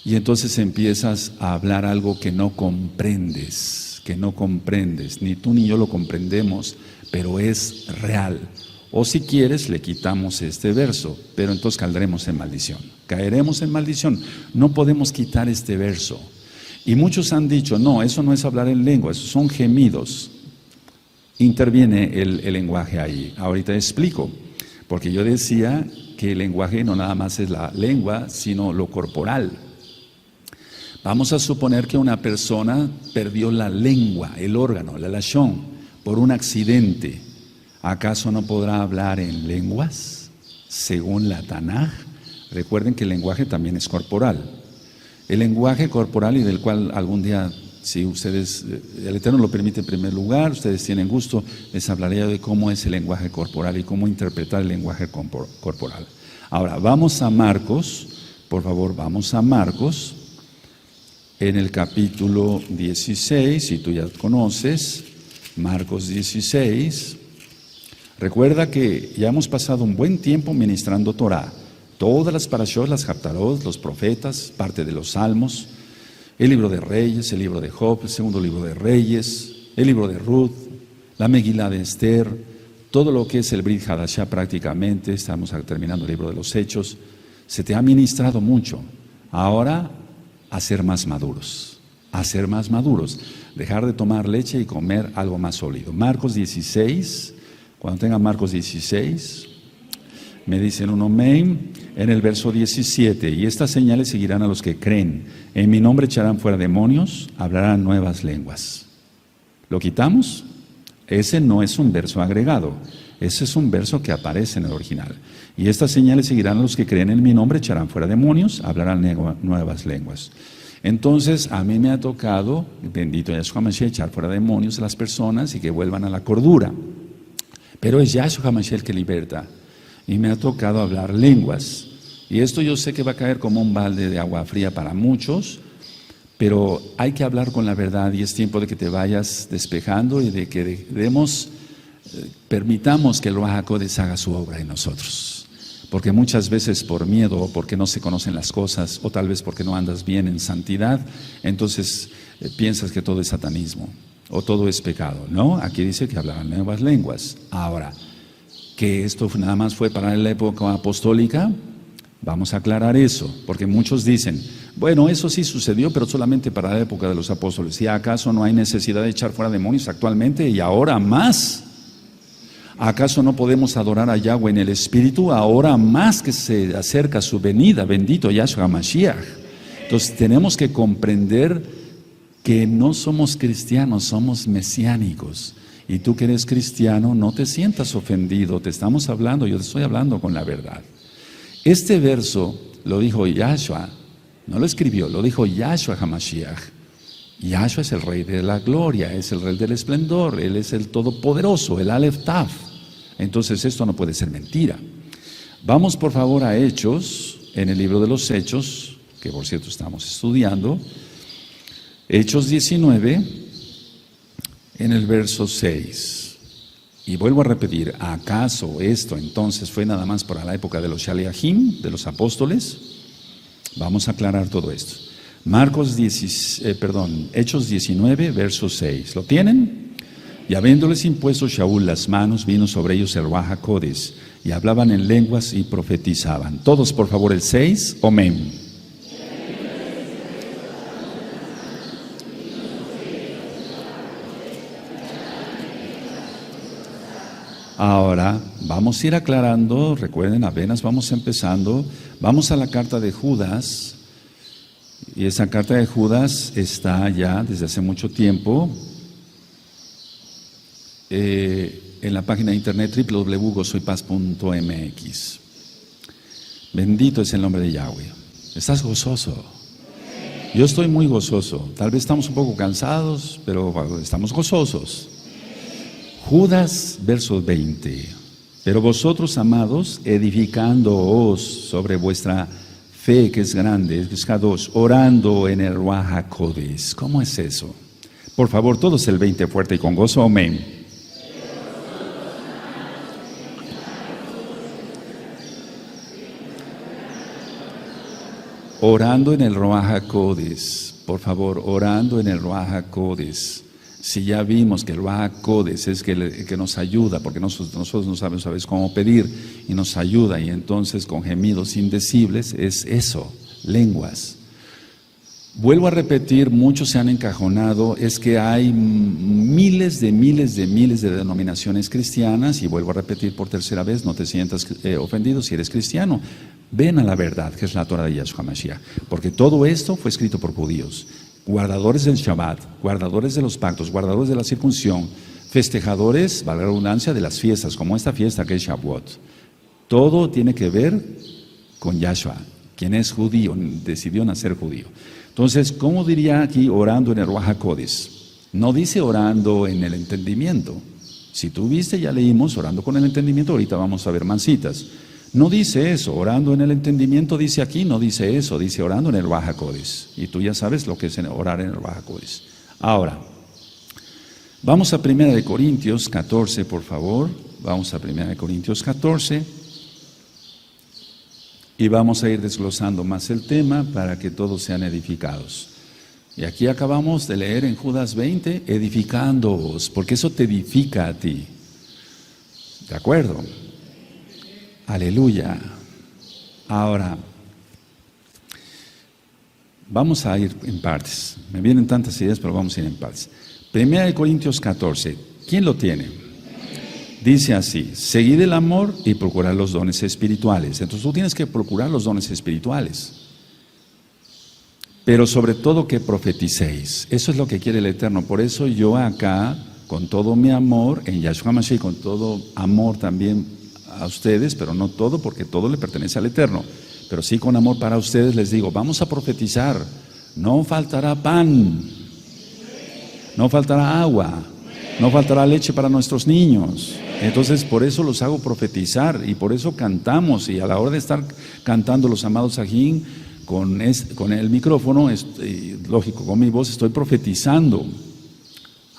y entonces empiezas a hablar algo que no comprendes, ni tú ni yo lo comprendemos, pero es real. O si quieres, le quitamos este verso, pero entonces caeremos en maldición. No podemos quitar este verso. Y muchos han dicho, no, eso no es hablar en lengua, eso son gemidos. Interviene el lenguaje ahí. Ahorita explico, porque yo decía que el lenguaje no nada más es la lengua, sino lo corporal. Vamos a suponer que una persona perdió la lengua, el órgano, la lashon, por un accidente. ¿Acaso no podrá hablar en lenguas? Según la Tanaj. Recuerden que el lenguaje también es corporal. El lenguaje corporal, y del cual algún día, si ustedes, el Eterno lo permite en primer lugar, ustedes tienen gusto, les hablaré de cómo es el lenguaje corporal y cómo interpretar el lenguaje corporal. Ahora, vamos a Marcos, por favor, vamos a Marcos, en el capítulo 16, si tú ya conoces, Marcos 16. Recuerda que ya hemos pasado un buen tiempo ministrando Torah, todas las parashot, las haftarot, los profetas, parte de los salmos, el libro de Reyes, el libro de Job, el segundo libro de Reyes, el libro de Ruth, la Megilá de Esther, todo lo que es el Brit Hadashah prácticamente, estamos terminando el libro de los Hechos. Se te ha ministrado mucho. Ahora, a ser más maduros, dejar de tomar leche y comer algo más sólido. Marcos 16, cuando tengan Marcos 16, me dicen un amén, en el verso 17, y estas señales seguirán a los que creen, en mi nombre echarán fuera demonios, hablarán nuevas lenguas. ¿Lo quitamos? Ese no es un verso agregado, ese es un verso que aparece en el original. Y estas señales seguirán a los que creen en mi nombre, echarán fuera demonios, hablarán nuevas lenguas. Entonces, a mí me ha tocado, bendito Yahshua Mashiach, echar fuera demonios a las personas y que vuelvan a la cordura. Pero es Yahshua Mashiach el que liberta. Y me ha tocado hablar lenguas. Y esto yo sé que va a caer como un balde de agua fría para muchos, pero hay que hablar con la verdad y es tiempo de que te vayas despejando y de que permitamos que el Ruaj HaKodesh haga su obra en nosotros. Porque muchas veces por miedo o porque no se conocen las cosas o tal vez porque no andas bien en santidad, entonces piensas que todo es satanismo o todo es pecado. No, aquí dice que hablaban nuevas lenguas. Ahora, que esto nada más fue para la época apostólica, vamos a aclarar eso, porque muchos dicen, bueno, eso sí sucedió, pero solamente para la época de los apóstoles. ¿Y acaso no hay necesidad de echar fuera demonios actualmente y ahora más? ¿Acaso no podemos adorar a Yahweh en el Espíritu ahora más que se acerca su venida? Bendito Yahshua Mashiach. Entonces tenemos que comprender que no somos cristianos, somos mesiánicos. Y tú que eres cristiano, no te sientas ofendido, te estamos hablando, yo te estoy hablando con la verdad. Este verso lo dijo Yahshua, no lo escribió, lo dijo Yahshua HaMashiach. Yahshua es el Rey de la gloria, es el Rey del esplendor, Él es el Todopoderoso, el Aleph Taf. Entonces esto no puede ser mentira. Vamos por favor a Hechos, en el libro de los Hechos, que por cierto estamos estudiando, Hechos 19, en el verso 6. Y vuelvo a repetir, ¿acaso esto entonces fue nada más para la época de los Shaliachim, de los apóstoles? Vamos a aclarar todo esto. Hechos 19, verso 6. ¿Lo tienen? Y habiéndoles impuesto Shaul las manos, vino sobre ellos el Ruaj HaKodesh, y hablaban en lenguas y profetizaban. Todos, por favor, el 6, Omen. Ahora, vamos a ir aclarando, recuerden, apenas vamos empezando, vamos a la carta de Judas, y esa carta de Judas está ya desde hace mucho tiempo en la página de internet www.gozoypaz.mx. Bendito es el nombre de Yahweh. ¿Estás gozoso? Yo estoy muy gozoso, tal vez estamos un poco cansados, pero estamos gozosos. Judas, verso 20. Pero vosotros, amados, edificándoos sobre vuestra fe que es grande, es Kadosh, orando en el Ruaj HaKodesh. ¿Cómo es eso? Por favor, todos el 20 fuerte y con gozo, amén. Orando en el Ruaj HaKodesh, por favor, orando en el Ruaj HaKodesh. Si ya vimos que el Ruaj HaKodesh es que nos ayuda, porque nosotros no sabemos a veces cómo pedir, y nos ayuda, y entonces con gemidos indecibles es eso, lenguas. Vuelvo a repetir, muchos se han encajonado, es que hay miles de denominaciones cristianas, y vuelvo a repetir por tercera vez, no te sientas ofendido si eres cristiano. Ven a la verdad, que es la Torah de Yahshua HaMashiach, porque todo esto fue escrito por judíos. Guardadores del Shabbat, guardadores de los pactos, guardadores de la circuncisión, festejadores, valga la redundancia, de las fiestas, como esta fiesta que es Shavuot. Todo tiene que ver con Yahshua, quien es judío, decidió nacer judío. Entonces, ¿cómo diría aquí orando en el Ruaj HaKodesh? No dice orando en el entendimiento. Si tú viste, ya leímos orando con el entendimiento, ahorita vamos a ver mancitas. No dice eso, orando en el entendimiento dice aquí, no dice eso, dice orando en el Ruaj HaKodesh. Y tú ya sabes lo que es orar en el Ruaj HaKodesh. Ahora, vamos a 1 Corintios 14, por favor. Vamos a 1 Corintios 14. Y vamos a ir desglosando más el tema para que todos sean edificados. Y aquí acabamos de leer en Judas 20, edificándoos, porque eso te edifica a ti. ¿De acuerdo? Aleluya. Ahora, vamos a ir en partes. Me vienen tantas ideas, pero vamos a ir en partes. 1 Corintios 14. ¿Quién lo tiene? Dice así: seguid el amor y procurad los dones espirituales. Entonces tú tienes que procurar los dones espirituales. Pero sobre todo que profeticéis. Eso es lo que quiere el Eterno. Por eso yo acá, con todo mi amor, en Yahshua HaMashiach, con todo amor también a ustedes, pero no todo, porque todo le pertenece al Eterno, pero sí con amor para ustedes les digo, vamos a profetizar, no faltará pan, no faltará agua, no faltará leche para nuestros niños. Entonces por eso los hago profetizar, y por eso cantamos, y a la hora de estar cantando los amados Sajín, con el micrófono, lógico, con mi voz estoy profetizando.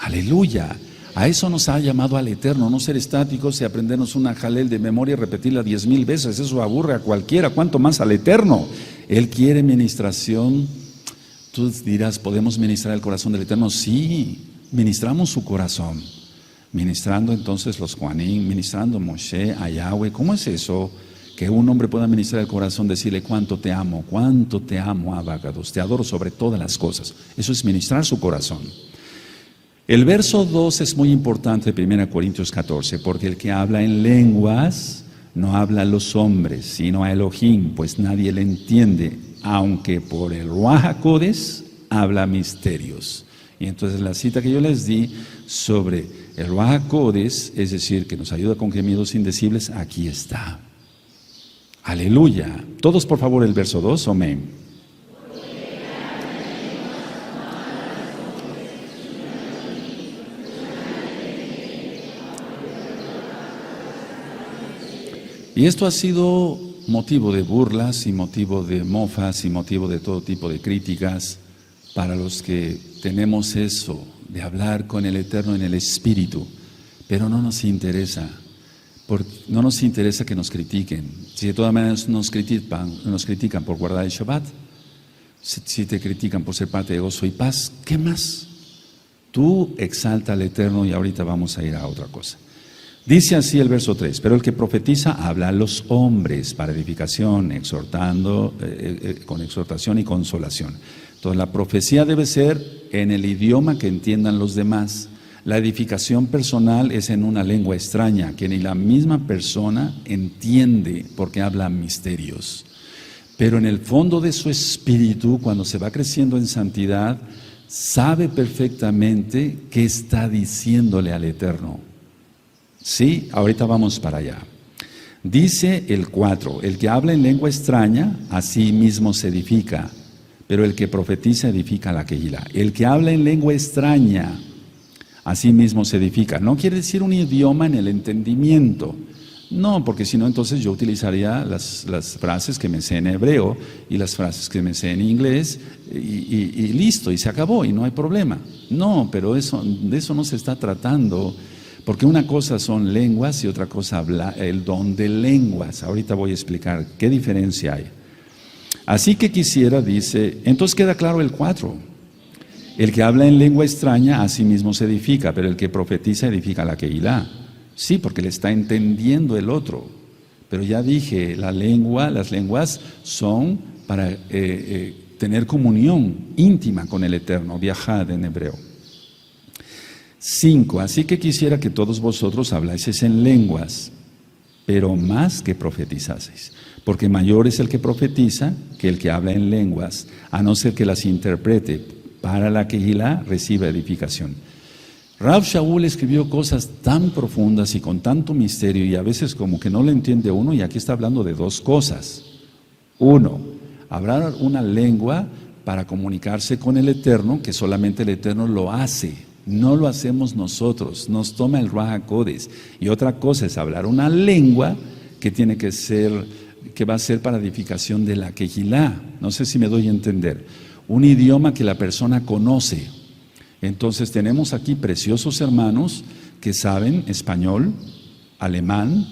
Aleluya. A eso nos ha llamado al Eterno, no ser estáticos y aprendernos una jalel de memoria y repetirla 10,000 veces. Eso aburre a cualquiera, cuánto más al Eterno. Él quiere ministración. Tú dirás, ¿podemos ministrar el corazón del Eterno? Sí, ministramos su corazón. Ministrando entonces los Juanín, ministrando Moshe, a Yahweh. ¿Cómo es eso? Que un hombre pueda ministrar el corazón, decirle cuánto te amo, Abacados, te adoro sobre todas las cosas. Eso es ministrar su corazón. El verso 2 es muy importante de 1 Corintios 14, porque el que habla en lenguas no habla a los hombres, sino a Elohim, pues nadie le entiende, aunque por el Ruaj HaKodesh habla misterios. Y entonces la cita que yo les di sobre el Ruaj HaKodesh, es decir, que nos ayuda con gemidos indecibles, aquí está. Aleluya. Todos por favor el verso 2, amén. Y esto ha sido motivo de burlas y motivo de mofas y motivo de todo tipo de críticas para los que tenemos eso de hablar con el Eterno en el Espíritu, pero no nos interesa. No nos interesa que nos critiquen. Si de todas maneras nos critican por guardar el Shabbat, si te critican por ser parte de gozo y paz, ¿qué más? Tú exalta al Eterno y ahorita vamos a ir a otra cosa. Dice así el verso 3, pero el que profetiza habla a los hombres para edificación, exhortando, con exhortación y consolación. Entonces la profecía debe ser en el idioma que entiendan los demás. La edificación personal es en una lengua extraña que ni la misma persona entiende porque habla misterios. Pero en el fondo de su espíritu, cuando se va creciendo en santidad, sabe perfectamente qué está diciéndole al Eterno. Sí, ahorita vamos para allá. Dice el 4, el que habla en lengua extraña, a sí mismo se edifica, pero el que profetiza edifica la Kehilá. El que habla en lengua extraña, a sí mismo se edifica. No quiere decir un idioma en el entendimiento. No, porque si no, entonces yo utilizaría las frases que me sé en hebreo y las frases que me sé en inglés y listo, y se acabó, y no hay problema. No, pero de eso no se está tratando. Porque una cosa son lenguas y otra cosa el don de lenguas. Ahorita voy a explicar qué diferencia hay. Así que quisiera, dice, entonces queda claro el 4. El que habla en lengua extraña a sí mismo se edifica, pero el que profetiza edifica la Kehilá. Sí, porque le está entendiendo el otro. Pero ya dije, las lenguas son para tener comunión íntima con el Eterno, viajad en hebreo. 5. Así que quisiera que todos vosotros hablaseis en lenguas, pero más que profetizaseis, porque mayor es el que profetiza que el que habla en lenguas, a no ser que las interprete. Para la Kehilá reciba edificación. Rav Shaul escribió cosas tan profundas y con tanto misterio, y a veces como que no lo entiende uno, y aquí está hablando de dos cosas. 1, hablar una lengua para comunicarse con el Eterno, que solamente el Eterno lo hace. No lo hacemos nosotros, nos toma el Ruach HaKodesh. Y otra cosa es hablar una lengua que tiene que ser, que va a ser para edificación de la Kehilá. No sé si me doy a entender. Un idioma que la persona conoce. Entonces tenemos aquí preciosos hermanos que saben español, alemán,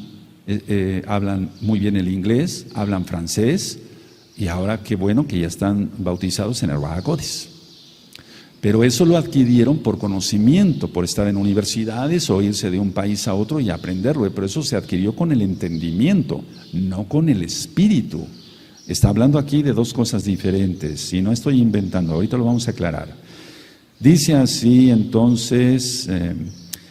hablan muy bien el inglés, hablan francés, y ahora qué bueno que ya están bautizados en el Ruach HaKodesh. Pero eso lo adquirieron por conocimiento, por estar en universidades o irse de un país a otro y aprenderlo. Pero eso se adquirió con el entendimiento, no con el espíritu. Está hablando aquí de dos cosas diferentes, y no estoy inventando, ahorita lo vamos a aclarar. Dice así entonces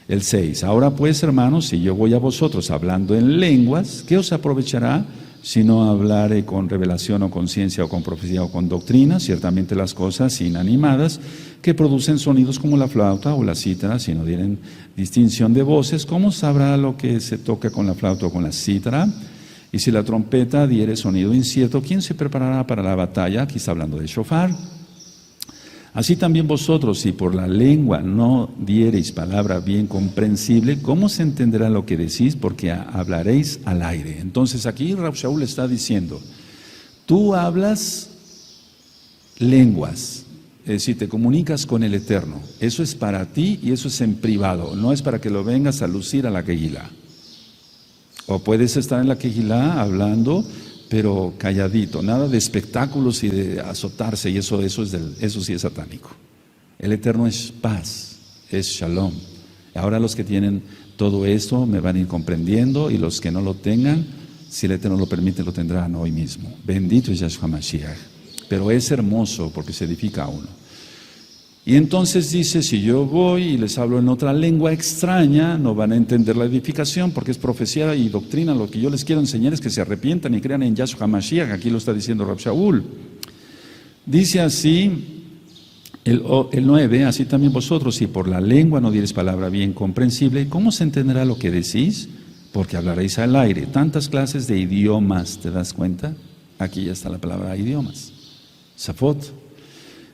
el 6. Ahora pues, hermanos, si yo voy a vosotros hablando en lenguas, ¿qué os aprovechará? Si no hablare con revelación o con ciencia o con profecía o con doctrina, ciertamente las cosas inanimadas que producen sonidos como la flauta o la cítara, si no dieren distinción de voces, ¿cómo sabrá lo que se toca con la flauta o con la cítara? Y si la trompeta diere sonido incierto, ¿quién se preparará para la batalla? Aquí está hablando de shofar. Así también vosotros, si por la lengua no diereis palabra bien comprensible, ¿cómo se entenderá lo que decís? Porque hablaréis al aire. Entonces aquí Rav Shaul está diciendo, tú hablas lenguas, es decir, te comunicas con el Eterno. Eso es para ti y eso es en privado, no es para que lo vengas a lucir a la Kehilá. O puedes estar en la Kehilá hablando, pero calladito, nada de espectáculos y de azotarse, y eso sí es satánico. El Eterno es paz, es shalom. Ahora los que tienen todo esto me van a ir comprendiendo, y los que no lo tengan, si el Eterno lo permite, lo tendrán hoy mismo. Bendito es Yahshua Mashiach. Pero es hermoso porque se edifica a uno. Y entonces dice, si yo voy y les hablo en otra lengua extraña, no van a entender la edificación, porque es profecía y doctrina. Lo que yo les quiero enseñar es que se arrepientan y crean en Yahshua Mashiach. Aquí lo está diciendo Rav Shaul. Dice así el 9, así también vosotros, si por la lengua no dieres palabra bien comprensible, ¿cómo se entenderá lo que decís? porque hablaréis al aire. Tantas clases de idiomas, ¿te das cuenta? Aquí ya está la palabra idiomas. Safot.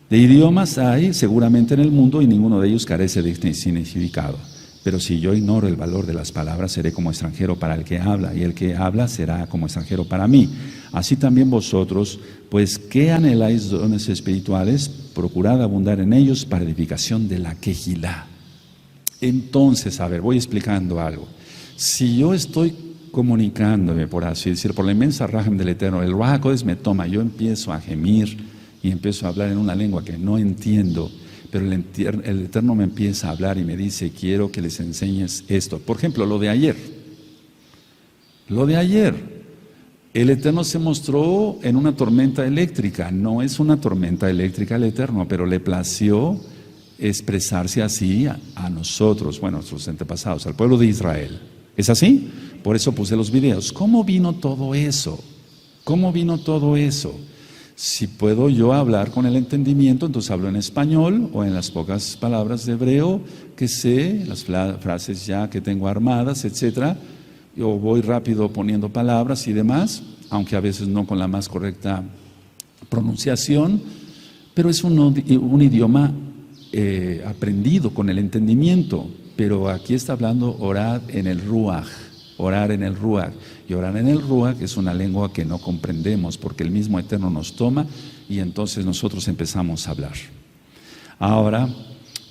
De idiomas hay seguramente en el mundo y ninguno de ellos carece de significado. Pero si yo ignoro el valor de las palabras, seré como extranjero para el que habla, y el que habla será como extranjero para mí. Así también vosotros, pues, ¿qué anheláis dones espirituales? Procurad abundar en ellos para edificación de la quejilá. Entonces, a ver, voy explicando algo. Si yo estoy comunicándome, por así decir, por la inmensa rajem del Eterno, el Ruach HaKodesh me toma, yo empiezo a gemir y empiezo a hablar en una lengua que no entiendo, pero el Eterno me empieza a hablar y me dice, quiero que les enseñes esto. Por ejemplo, lo de ayer. El Eterno se mostró en una tormenta eléctrica. No es una tormenta eléctrica el Eterno, pero le plació expresarse así a nosotros, bueno, a nuestros antepasados, al pueblo de Israel. ¿Es así? Por eso puse los videos. ¿Cómo vino todo eso? Si puedo yo hablar con el entendimiento, entonces hablo en español o en las pocas palabras de hebreo que sé, las frases ya que tengo armadas, etcétera. Yo voy rápido poniendo palabras y demás, aunque a veces no con la más correcta pronunciación, pero es un idioma aprendido con el entendimiento. Pero aquí está hablando orar en el Ruach. Y orar en el Ruach es una lengua que no comprendemos porque el mismo Eterno nos toma y entonces nosotros empezamos a hablar. Ahora,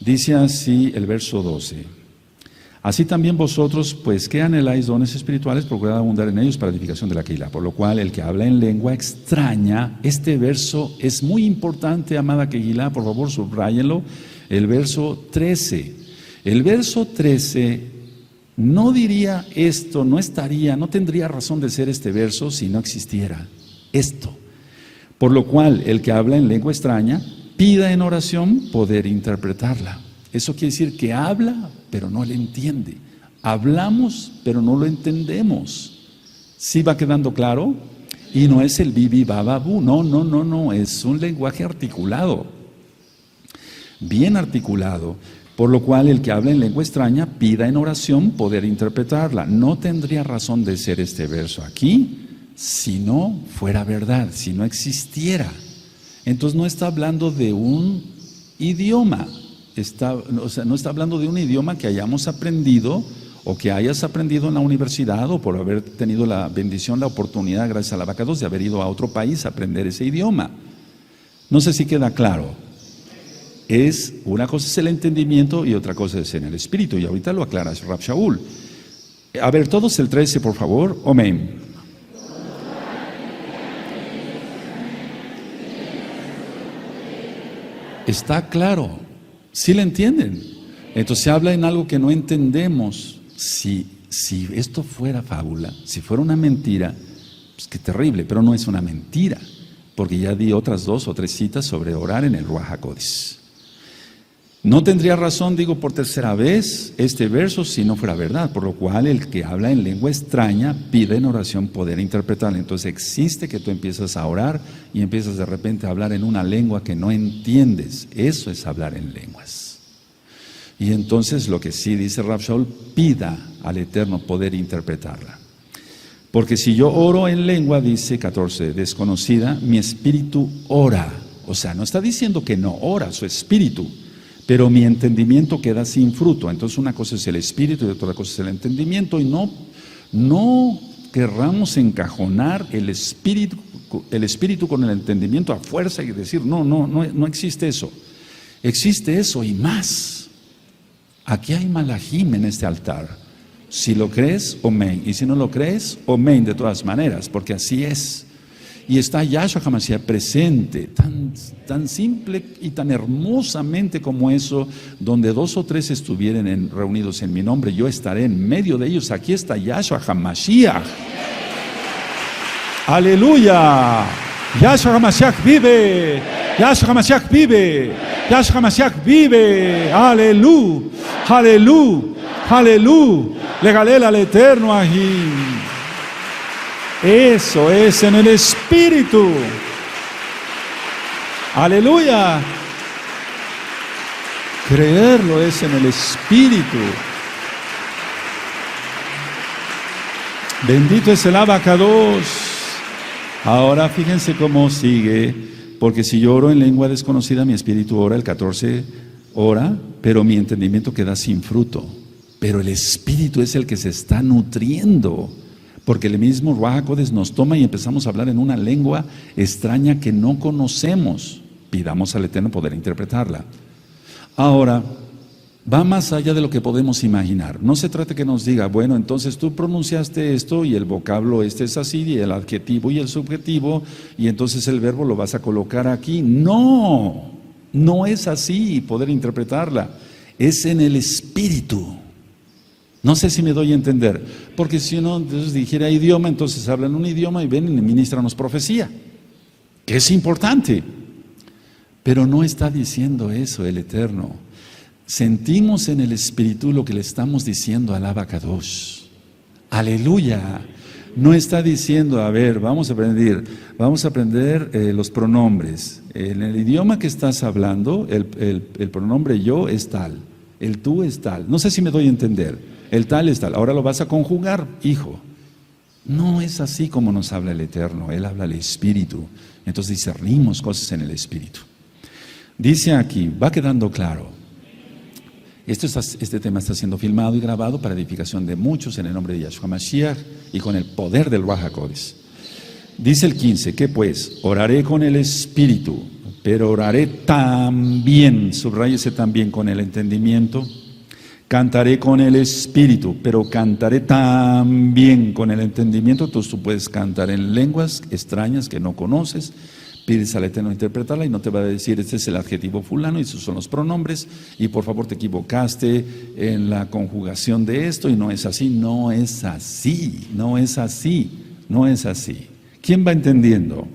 dice así el verso 12. Así también vosotros, pues, ¿qué anheláis dones espirituales? Procurad abundar en ellos para edificación de la quejilá. Por lo cual, el que habla en lengua extraña, este verso es muy importante, amada quejilá, por favor, subráyenlo, el verso 13. El verso 13 no diría esto, no tendría razón de ser este verso si no existiera esto. Por lo cual, el que habla en lengua extraña, pida en oración poder interpretarla. Eso quiere decir que habla, pero no le entiende. Hablamos, pero no lo entendemos. ¿Sí va quedando claro? Y no es el bibi bababú, no, es un lenguaje articulado, bien articulado. Por lo cual, el que habla en lengua extraña, pida en oración poder interpretarla. No tendría razón de ser este verso aquí si no fuera verdad, si no existiera. Entonces no está hablando de un idioma, no está hablando de un idioma que hayamos aprendido o que hayas aprendido en la universidad o por haber tenido la bendición, la oportunidad, gracias a la Abacados, de haber ido a otro país a aprender ese idioma. No sé si queda claro. Una cosa es el entendimiento y otra cosa es en el espíritu, y ahorita lo aclara Rab Shaul. A ver, todos el 13, por favor. Amén. Está claro. ¿Sí le entienden? Entonces se habla en algo que no entendemos. Si esto fuera fábula, si fuera una mentira, pues qué terrible, pero no es una mentira, porque ya di otras 2 o 3 citas sobre orar en el Ruach HaKodesh. No tendría razón, digo por tercera vez, este verso si no fuera verdad, por lo cual el que habla en lengua extraña pide en oración poder interpretarla. Entonces existe que tú empiezas a orar y empiezas de repente a hablar en una lengua que no entiendes. Eso es hablar en lenguas. Y entonces lo que sí dice Rab Shaul, pida al Eterno poder interpretarla. Porque si yo oro en lengua, dice 14, desconocida, mi espíritu ora. O sea, no está diciendo que no ora su espíritu, pero mi entendimiento queda sin fruto. Entonces una cosa es el espíritu y otra cosa es el entendimiento, y no querramos encajonar el espíritu con el entendimiento a fuerza y decir no existe eso. Existe eso y más. Aquí hay malajim en este altar. Si lo crees, amén, y si no lo crees, amén de todas maneras, porque así es. Y está Yahshua HaMashiach presente, tan simple y tan hermosamente como eso, donde 2 o 3 estuvieren reunidos en mi nombre, yo estaré en medio de ellos. Aquí está Yahshua HaMashiach. ¡Aleluya! Yahshua HaMashiach vive. Yahshua HaMashiach vive. Yahshua HaMashiach vive. ¡Aleluya! ¡Aleluya! ¡Aleluya! Le galela al Eterno ahí. Eso es en el Espíritu. Aleluya. Creerlo es en el Espíritu. Bendito es el abacados. Ahora fíjense cómo sigue, porque si yo oro en lengua desconocida, mi espíritu ora, el 14 ora, pero mi entendimiento queda sin fruto. Pero el espíritu es el que se está nutriendo, porque el mismo Ruach HaKodesh nos toma y empezamos a hablar en una lengua extraña que no conocemos. Pidamos al Eterno poder interpretarla. Ahora, va más allá de lo que podemos imaginar. No se trata que nos diga, bueno, entonces tú pronunciaste esto y el vocablo este es así, y el adjetivo y el subjetivo, y entonces el verbo lo vas a colocar aquí. No, no es así poder interpretarla. Es en el espíritu. No sé si me doy a entender, porque si uno entonces dijera idioma, entonces hablan un idioma y ven y ministranos profecía, que es importante. Pero no está diciendo eso el Eterno. Sentimos en el Espíritu lo que le estamos diciendo al Abacadosh. Aleluya. No está diciendo, a ver, vamos a aprender los pronombres. En el idioma que estás hablando, el pronombre yo es tal, el tú es tal. No sé si me doy a entender. El tal es tal. Ahora lo vas a conjugar, hijo. No es así como nos habla el Eterno. Él habla al Espíritu. Entonces discernimos cosas en el Espíritu. Dice aquí, va quedando claro. Este tema está siendo filmado y grabado para edificación de muchos en el nombre de Yahshua Mashiach y con el poder del Ruach HaKodesh. Dice el 15, ¿qué pues? Oraré con el Espíritu, pero oraré también, subráyese también con el entendimiento. Cantaré con el Espíritu, pero cantaré también con el entendimiento. Entonces tú puedes cantar en lenguas extrañas que no conoces, pides al Eterno interpretarla y no te va a decir este es el adjetivo fulano y esos son los pronombres y por favor te equivocaste en la conjugación de esto y no es así, no es así, no es así, no es así. ¿Quién va entendiendo?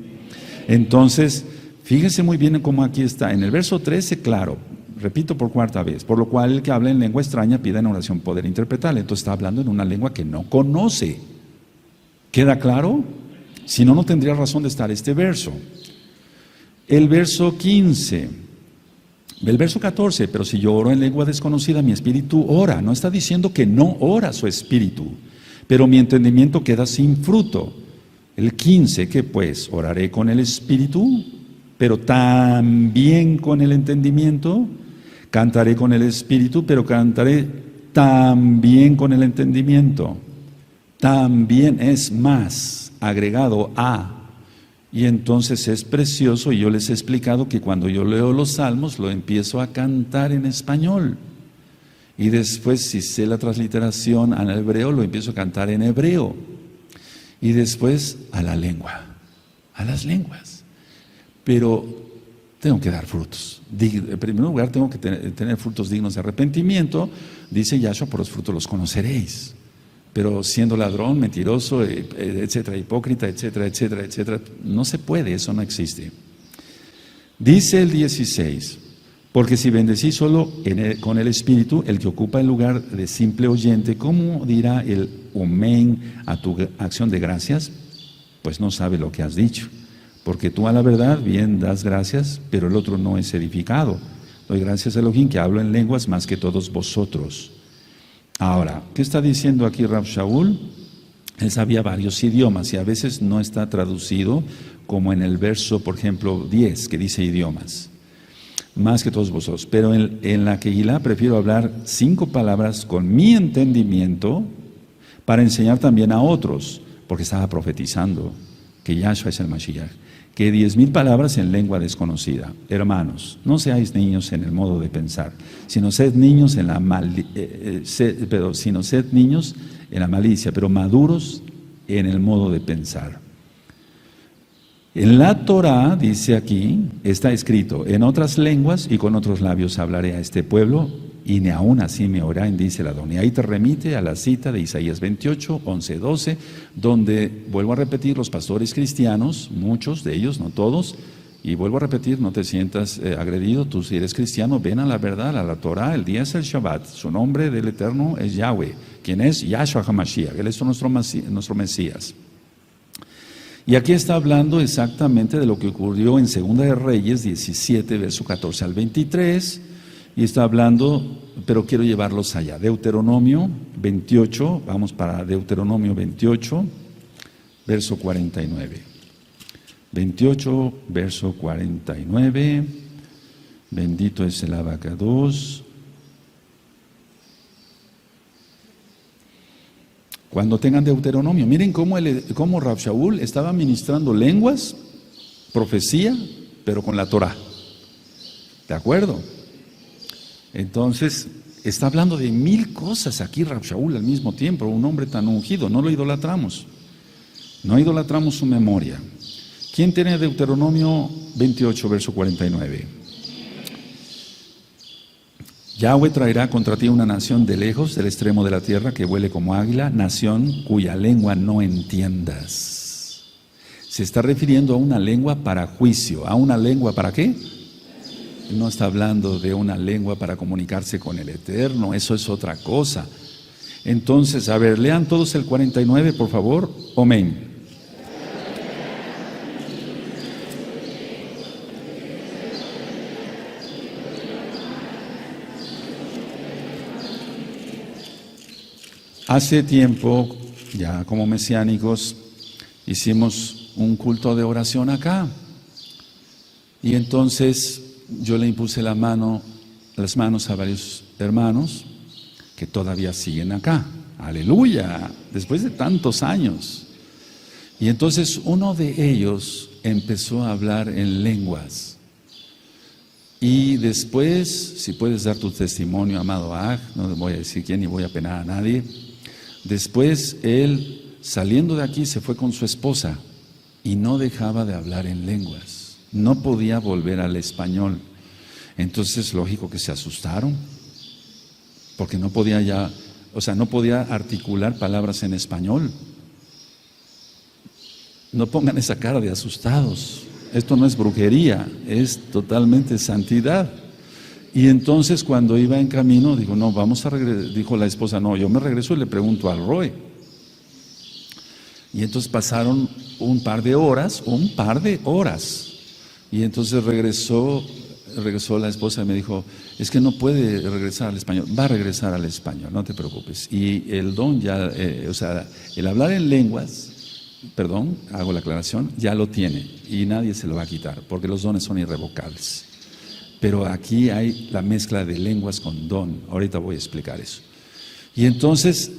Entonces, fíjese muy bien cómo aquí está, en el verso 13, claro, repito por cuarta vez, por lo cual el que habla en lengua extraña pida en oración poder interpretarla. Entonces está hablando en una lengua que no conoce. ¿Queda claro? Si no, no tendría razón de estar este verso. El verso 15, el verso 14, pero si yo oro en lengua desconocida, mi espíritu ora. No está diciendo que no ora su espíritu, pero mi entendimiento queda sin fruto. El 15, ¿qué pues? Oraré con el espíritu, pero también con el entendimiento. Cantaré con el espíritu, pero cantaré también con el entendimiento. También es más, agregado a. Y entonces es precioso, y yo les he explicado que cuando yo leo los salmos, lo empiezo a cantar en español. Y después, si sé la transliteración al hebreo, lo empiezo a cantar en hebreo. Y después a la lengua, a las lenguas. Pero tengo que dar frutos. En primer lugar, tengo que tener frutos dignos de arrepentimiento. Dice Yahshua, por los frutos los conoceréis. Pero siendo ladrón, mentiroso, etcétera, hipócrita, etcétera, etcétera, etcétera, no se puede, eso no existe. Dice el 16, porque si bendecís solo con el Espíritu, el que ocupa el lugar de simple oyente, ¿cómo dirá el amén a tu acción de gracias? Pues no sabe lo que has dicho. Porque tú a la verdad bien das gracias, pero el otro no es edificado. Doy gracias a Elohim que hablo en lenguas más que todos vosotros. Ahora, ¿qué está diciendo aquí Rab Shaul? Él sabía varios idiomas y a veces no está traducido como en el verso, por ejemplo, 10, que dice idiomas. Más que todos vosotros. Pero en la Kehilá prefiero hablar 5 palabras con mi entendimiento para enseñar también a otros, porque estaba profetizando que Yahshua es el Mashiach. Que 10,000 palabras en lengua desconocida. Hermanos, no seáis niños en el modo de pensar, sino sed niños en la malicia, pero maduros en el modo de pensar. En la Torah, dice aquí, está escrito, en otras lenguas y con otros labios hablaré a este pueblo, y ni aún así me oirán, dice el Adón. Y ahí te remite a la cita de Isaías 28, 11, 12, donde, vuelvo a repetir, los pastores cristianos, muchos de ellos, no todos, y vuelvo a repetir, no te sientas agredido, tú si eres cristiano, ven a la verdad, a la Torah, el día es el Shabbat, su nombre del Eterno es Yahweh, quien es Yahshua HaMashiach, Él es nuestro Mesías. Y aquí está hablando exactamente de lo que ocurrió en Segunda de Reyes 17, verso 14 al 23, y está hablando, pero quiero llevarlos allá. Deuteronomio 28, vamos para Deuteronomio 28, verso 49. 28, verso 49. Bendito es el abacados. Cuando tengan Deuteronomio, miren cómo Rab Shaul estaba ministrando lenguas, profecía, pero con la Torah. ¿De acuerdo? Entonces, está hablando de 1000 cosas aquí Rab Shaul al mismo tiempo, un hombre tan ungido, no lo idolatramos. No idolatramos su memoria. ¿Quién tiene Deuteronomio 28, verso 49? Yahweh traerá contra ti una nación de lejos, del extremo de la tierra, que vuele como águila, nación cuya lengua no entiendas. Se está refiriendo a una lengua para juicio. ¿A una lengua para qué? No está hablando de una lengua para comunicarse con el Eterno, eso es otra cosa. Entonces, a ver, lean todos el 49, por favor. Amén. Hace tiempo, ya como mesiánicos, hicimos un culto de oración acá. Y entonces yo le impuse las manos a varios hermanos que todavía siguen acá. Aleluya, después de tantos años. Y entonces uno de ellos empezó a hablar en lenguas. Y después, si puedes dar tu testimonio, amado Aj, no voy a decir quién ni voy a penar a nadie. Después él, saliendo de aquí, se fue con su esposa y no dejaba de hablar en lenguas. No podía volver al español. Entonces, lógico que se asustaron, porque no podía ya, no podía articular palabras en español. No pongan esa cara de asustados. Esto no es brujería, es totalmente santidad. Y entonces cuando iba en camino, dijo, no, vamos a regresar, dijo la esposa, no, yo me regreso y le pregunto al Roy. Y entonces pasaron un par de horas. Y entonces regresó la esposa y me dijo, es que no puede regresar al español, va a regresar al español, no te preocupes. Y el don ya, el hablar en lenguas, perdón, hago la aclaración, ya lo tiene y nadie se lo va a quitar, porque los dones son irrevocables. Pero aquí hay la mezcla de lenguas con don. Ahorita voy a explicar eso. Y entonces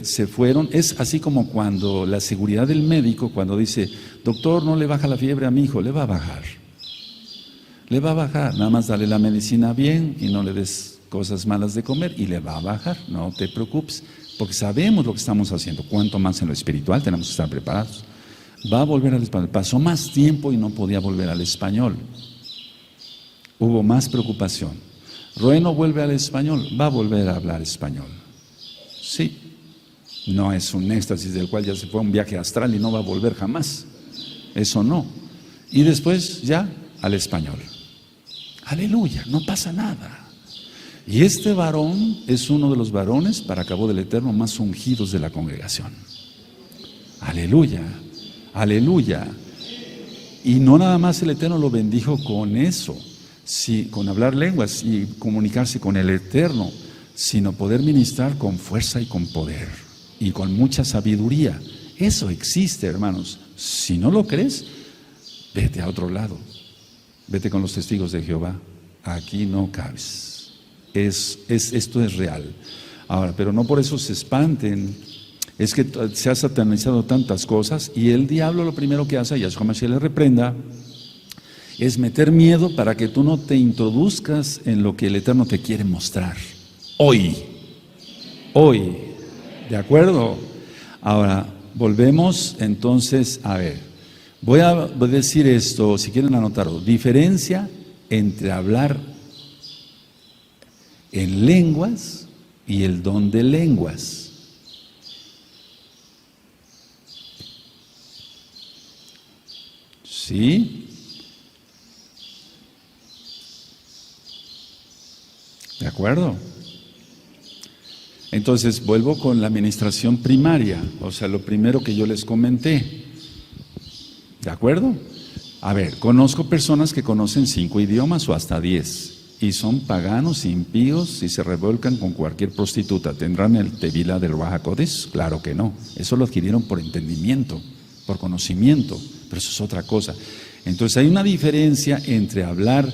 se fueron. Es así como cuando la seguridad del médico, cuando dice, doctor, no le baja la fiebre a mi hijo, le va a bajar. Le va a bajar. Nada más dale la medicina bien y no le des cosas malas de comer y le va a bajar. No te preocupes, porque sabemos lo que estamos haciendo. Cuanto más en lo espiritual tenemos que estar preparados. Va a volver al español. Pasó más tiempo y no podía volver al español. Hubo más preocupación. Roe no vuelve al español, va a volver a hablar español. Sí, no es un éxtasis del cual ya se fue a un viaje astral y no va a volver jamás. Eso no. Y después ya al español. Aleluya, no pasa nada. Y este varón es uno de los varones, para cabo del Eterno, más ungidos de la congregación. Aleluya, aleluya. Y no nada más el Eterno lo bendijo con eso. Sí, con hablar lenguas y comunicarse con el Eterno, sino poder ministrar con fuerza y con poder y con mucha sabiduría. Eso existe, hermanos. Si no lo crees, vete a otro lado. Vete con los testigos de Jehová. Aquí no cabes. Esto es real. Ahora, pero no por eso se espanten. Es que se ha satanizado tantas cosas y el diablo lo primero que hace, y Yahshua Mashiach le reprenda, es meter miedo para que tú no te introduzcas en lo que el Eterno te quiere mostrar. Hoy. ¿De acuerdo? Ahora, volvemos entonces, a ver, voy a decir esto, si quieren anotarlo, diferencia entre hablar en lenguas y el don de lenguas. ¿Sí? ¿De acuerdo? Entonces, vuelvo con la administración primaria, lo primero que yo les comenté. ¿De acuerdo? A ver, conozco personas que conocen 5 idiomas o hasta 10. y son paganos, impíos y se revuelcan con cualquier prostituta. ¿Tendrán el Tevilá del Ruaj HaKodesh? Claro que no. Eso lo adquirieron por entendimiento, por conocimiento, pero eso es otra cosa. Entonces hay una diferencia entre hablar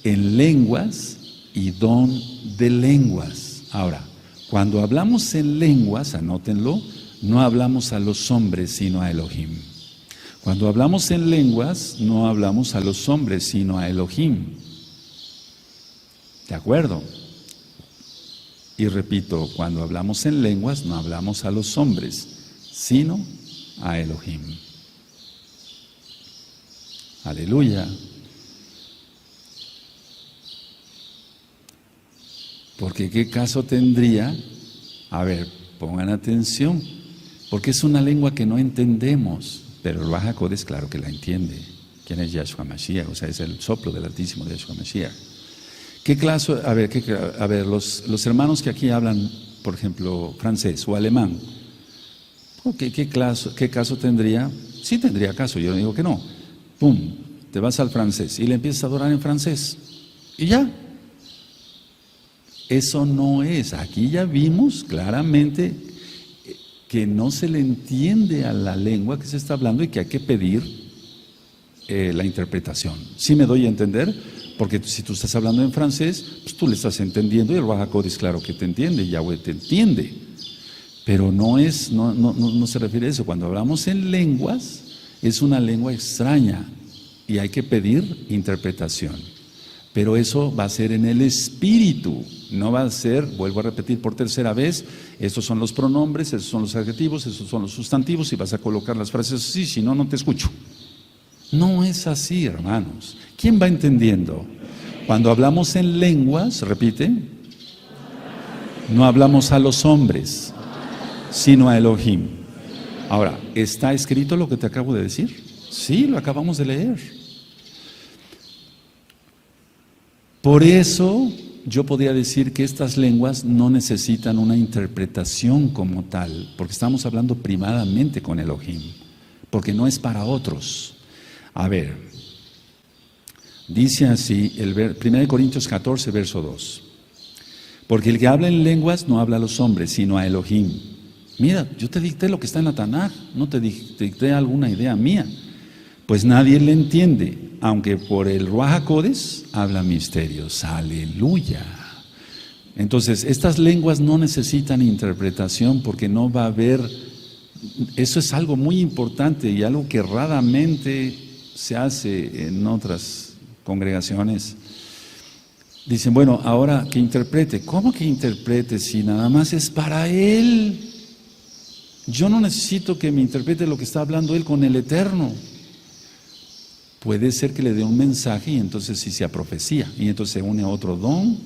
en lenguas y don de lenguas. Ahora, cuando hablamos en lenguas, anótenlo, no hablamos a los hombres sino a Elohim. Cuando hablamos en lenguas, no hablamos a los hombres sino a Elohim. ¿De acuerdo? Y repito, cuando hablamos en lenguas, no hablamos a los hombres sino a Elohim. Aleluya. Porque ¿qué caso tendría? A ver, pongan atención, porque es una lengua que no entendemos, pero el Ruaj HaKodesh claro que la entiende. ¿Quién es Yahshua Mashiach? O sea, es el soplo del Altísimo de Yahshua Mashiach. ¿Qué clase? A ver, los hermanos que aquí hablan, por ejemplo, francés o alemán, ¿qué caso tendría? Sí tendría caso, yo no digo que no. Pum, te vas al francés y le empiezas a adorar en francés. Y ya. Eso no es. Aquí ya vimos claramente que no se le entiende a la lengua que se está hablando y que hay que pedir la interpretación. ¿Sí me doy a entender? Porque si tú estás hablando en francés, pues tú le estás entendiendo y el Ruaj HaKodesh claro que te entiende, Yahweh te entiende. Pero no se refiere a eso. Cuando hablamos en lenguas, es una lengua extraña y hay que pedir interpretación. Pero eso va a ser en el espíritu, no va a ser, vuelvo a repetir por tercera vez, estos son los pronombres, estos son los adjetivos, estos son los sustantivos y vas a colocar las frases así, si no, no te escucho. No es así, hermanos. ¿Quién va entendiendo? Cuando hablamos en lenguas, repite, no hablamos a los hombres, sino a Elohim. Ahora, ¿está escrito lo que te acabo de decir? Sí, lo acabamos de leer. Por eso yo podría decir que estas lenguas no necesitan una interpretación como tal, porque estamos hablando primadamente con Elohim, porque no es para otros. A ver, dice así, 1 Corintios 14, verso 2. Porque el que habla en lenguas no habla a los hombres, sino a Elohim. Mira, yo te dicté lo que está en la Tanaj, no te dicté alguna idea mía. Pues nadie le entiende, aunque por el Ruaj HaKodesh habla misterios. ¡Aleluya! Entonces, estas lenguas no necesitan interpretación porque no va a haber... Eso es algo muy importante y algo que raramente se hace en otras congregaciones. Dicen, bueno, ahora que interprete. ¿Cómo que interprete si nada más es para él? Yo no necesito que me interprete lo que está hablando él con el Eterno. Puede ser que le dé un mensaje y entonces sí sea profecía y entonces se une a otro don,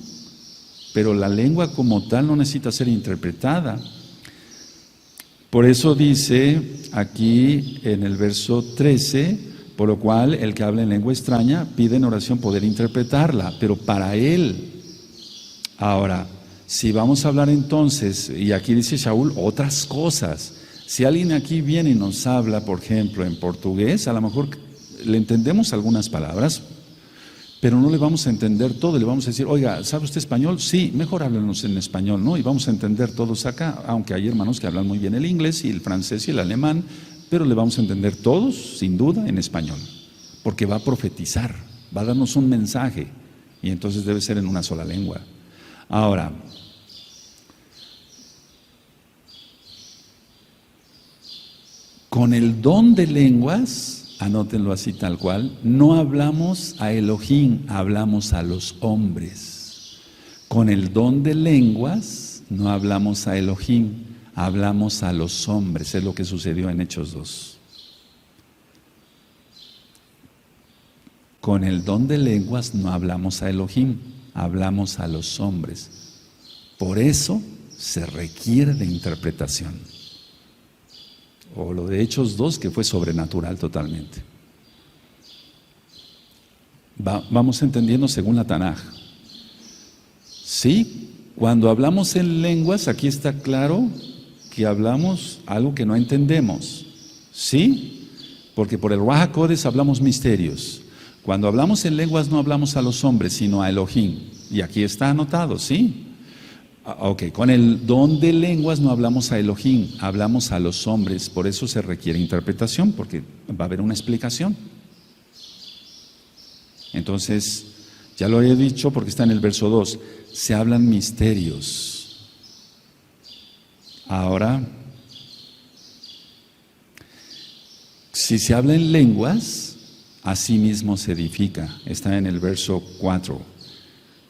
pero la lengua como tal no necesita ser interpretada. Por eso dice aquí en el verso 13, por lo cual el que habla en lengua extraña pide en oración poder interpretarla, pero para él. Ahora, si vamos a hablar entonces, y aquí dice Shaul, otras cosas. Si alguien aquí viene y nos habla, por ejemplo, en portugués, a lo mejor le entendemos algunas palabras, pero no le vamos a entender todo. Le vamos a decir, oiga, ¿sabe usted español? Sí, mejor háblenos en español, ¿no? Y vamos a entender todos acá, aunque hay hermanos que hablan muy bien el inglés y el francés y el alemán, pero le vamos a entender todos, sin duda, en español, porque va a profetizar, va a darnos un mensaje, y entonces debe ser en una sola lengua. Ahora, con el don de lenguas, anótenlo así tal cual, no hablamos a Elohim, hablamos a los hombres. Con el don de lenguas no hablamos a Elohim, hablamos a los hombres. Es lo que sucedió en Hechos 2. Con el don de lenguas no hablamos a Elohim, hablamos a los hombres. Por eso se requiere de interpretación. O lo de Hechos 2, que fue sobrenatural totalmente. Vamos entendiendo según la Tanaj. Sí, cuando hablamos en lenguas, aquí está claro que hablamos algo que no entendemos. Sí, porque por el Ruaj HaKodesh hablamos misterios. Cuando hablamos en lenguas no hablamos a los hombres, sino a Elohim. Y aquí está anotado, ¿sí? Ok, con el don de lenguas no hablamos a Elohim, hablamos a los hombres. Por eso se requiere interpretación, porque va a haber una explicación. Entonces, ya lo he dicho porque está en el verso 2, se hablan misterios. Ahora, si se habla en lenguas, así mismo se edifica. Está en el verso 4.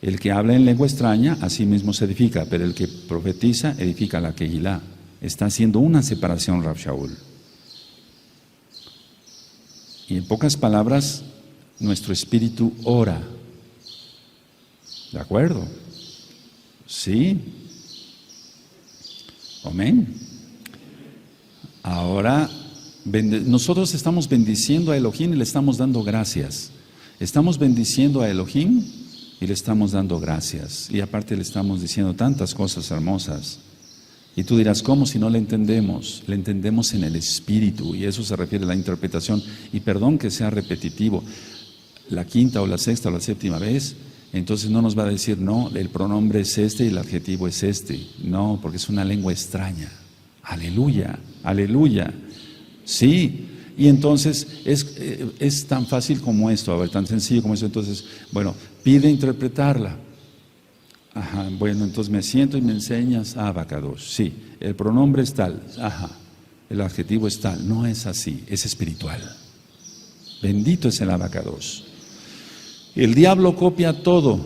El que habla en lengua extraña, así mismo se edifica, pero el que profetiza, edifica la Kehilá. Está haciendo una separación Rav Shaul. Y en pocas palabras, nuestro espíritu ora. ¿De acuerdo? Sí. Amén. Ahora, nosotros estamos bendiciendo a Elohim y le estamos dando gracias. Estamos bendiciendo a Elohim y le estamos dando gracias. Y aparte le estamos diciendo tantas cosas hermosas. Y tú dirás, ¿cómo si no le entendemos? Le entendemos en el espíritu, y eso se refiere a la interpretación. Y perdón que sea repetitivo, la quinta o la sexta o la séptima vez, entonces no nos va a decir, no, el pronombre es este y el adjetivo es este. No, porque es una lengua extraña. Aleluya, aleluya. Sí. Y entonces es tan fácil como esto, a ver, tan sencillo como eso. Entonces, bueno, pide interpretarla. Ajá, bueno, entonces me siento y me enseñas abacados. Sí, el pronombre es tal. Ajá, el adjetivo es tal. No es así, es espiritual. Bendito es el abacados. El diablo copia todo,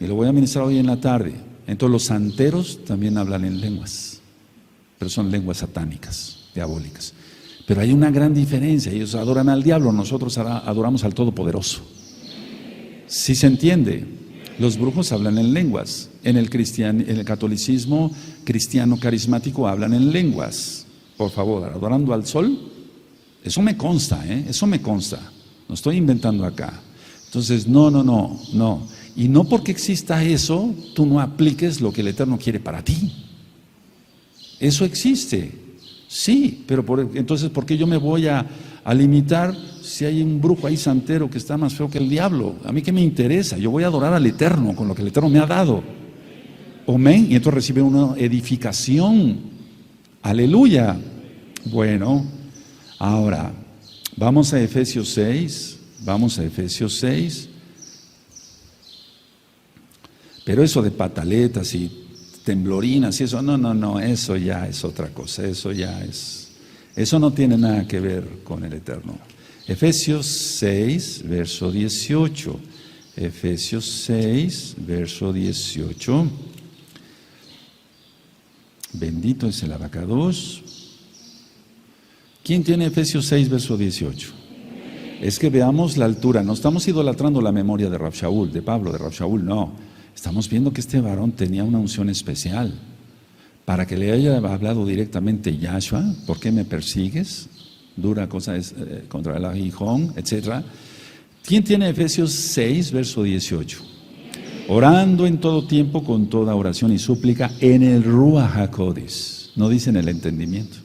y lo voy a ministrar hoy en la tarde. Entonces los santeros también hablan en lenguas, pero son lenguas satánicas, diabólicas. Pero hay una gran diferencia, ellos adoran al diablo, nosotros adoramos al Todopoderoso. ¿Sí se entiende? Los brujos hablan en lenguas, en el catolicismo cristiano carismático hablan en lenguas. Por favor, adorando al sol, eso me consta, eso me consta, no estoy inventando acá. Entonces, no. Y no porque exista eso, tú no apliques lo que el Eterno quiere para ti. Eso existe. Sí, pero entonces, ¿por qué yo me voy a limitar si hay un brujo ahí santero que está más feo que el diablo? ¿A mí qué me interesa? Yo voy a adorar al Eterno con lo que el Eterno me ha dado. Amén. Y entonces recibe una edificación. Aleluya. Bueno, ahora, vamos a Efesios 6. Vamos a Efesios 6. Pero eso de pataletas y temblorinas y eso, no, eso ya es otra cosa, eso no tiene nada que ver con el Eterno. Efesios 6, verso 18. Efesios 6, verso 18. Bendito es el abacados. ¿Quién tiene Efesios 6, verso 18? Es que veamos la altura, no estamos idolatrando la memoria de Rav Shaul, de Pablo, de Rav Shaul, no. Estamos viendo que este varón tenía una unción especial para que le haya hablado directamente Yahshua. ¿Por qué me persigues? Dura cosa es contra el aguijón, etc. ¿Quién tiene Efesios 6, verso 18? Orando en todo tiempo con toda oración y súplica en el Ruach HaKodesh, no dice en el entendimiento,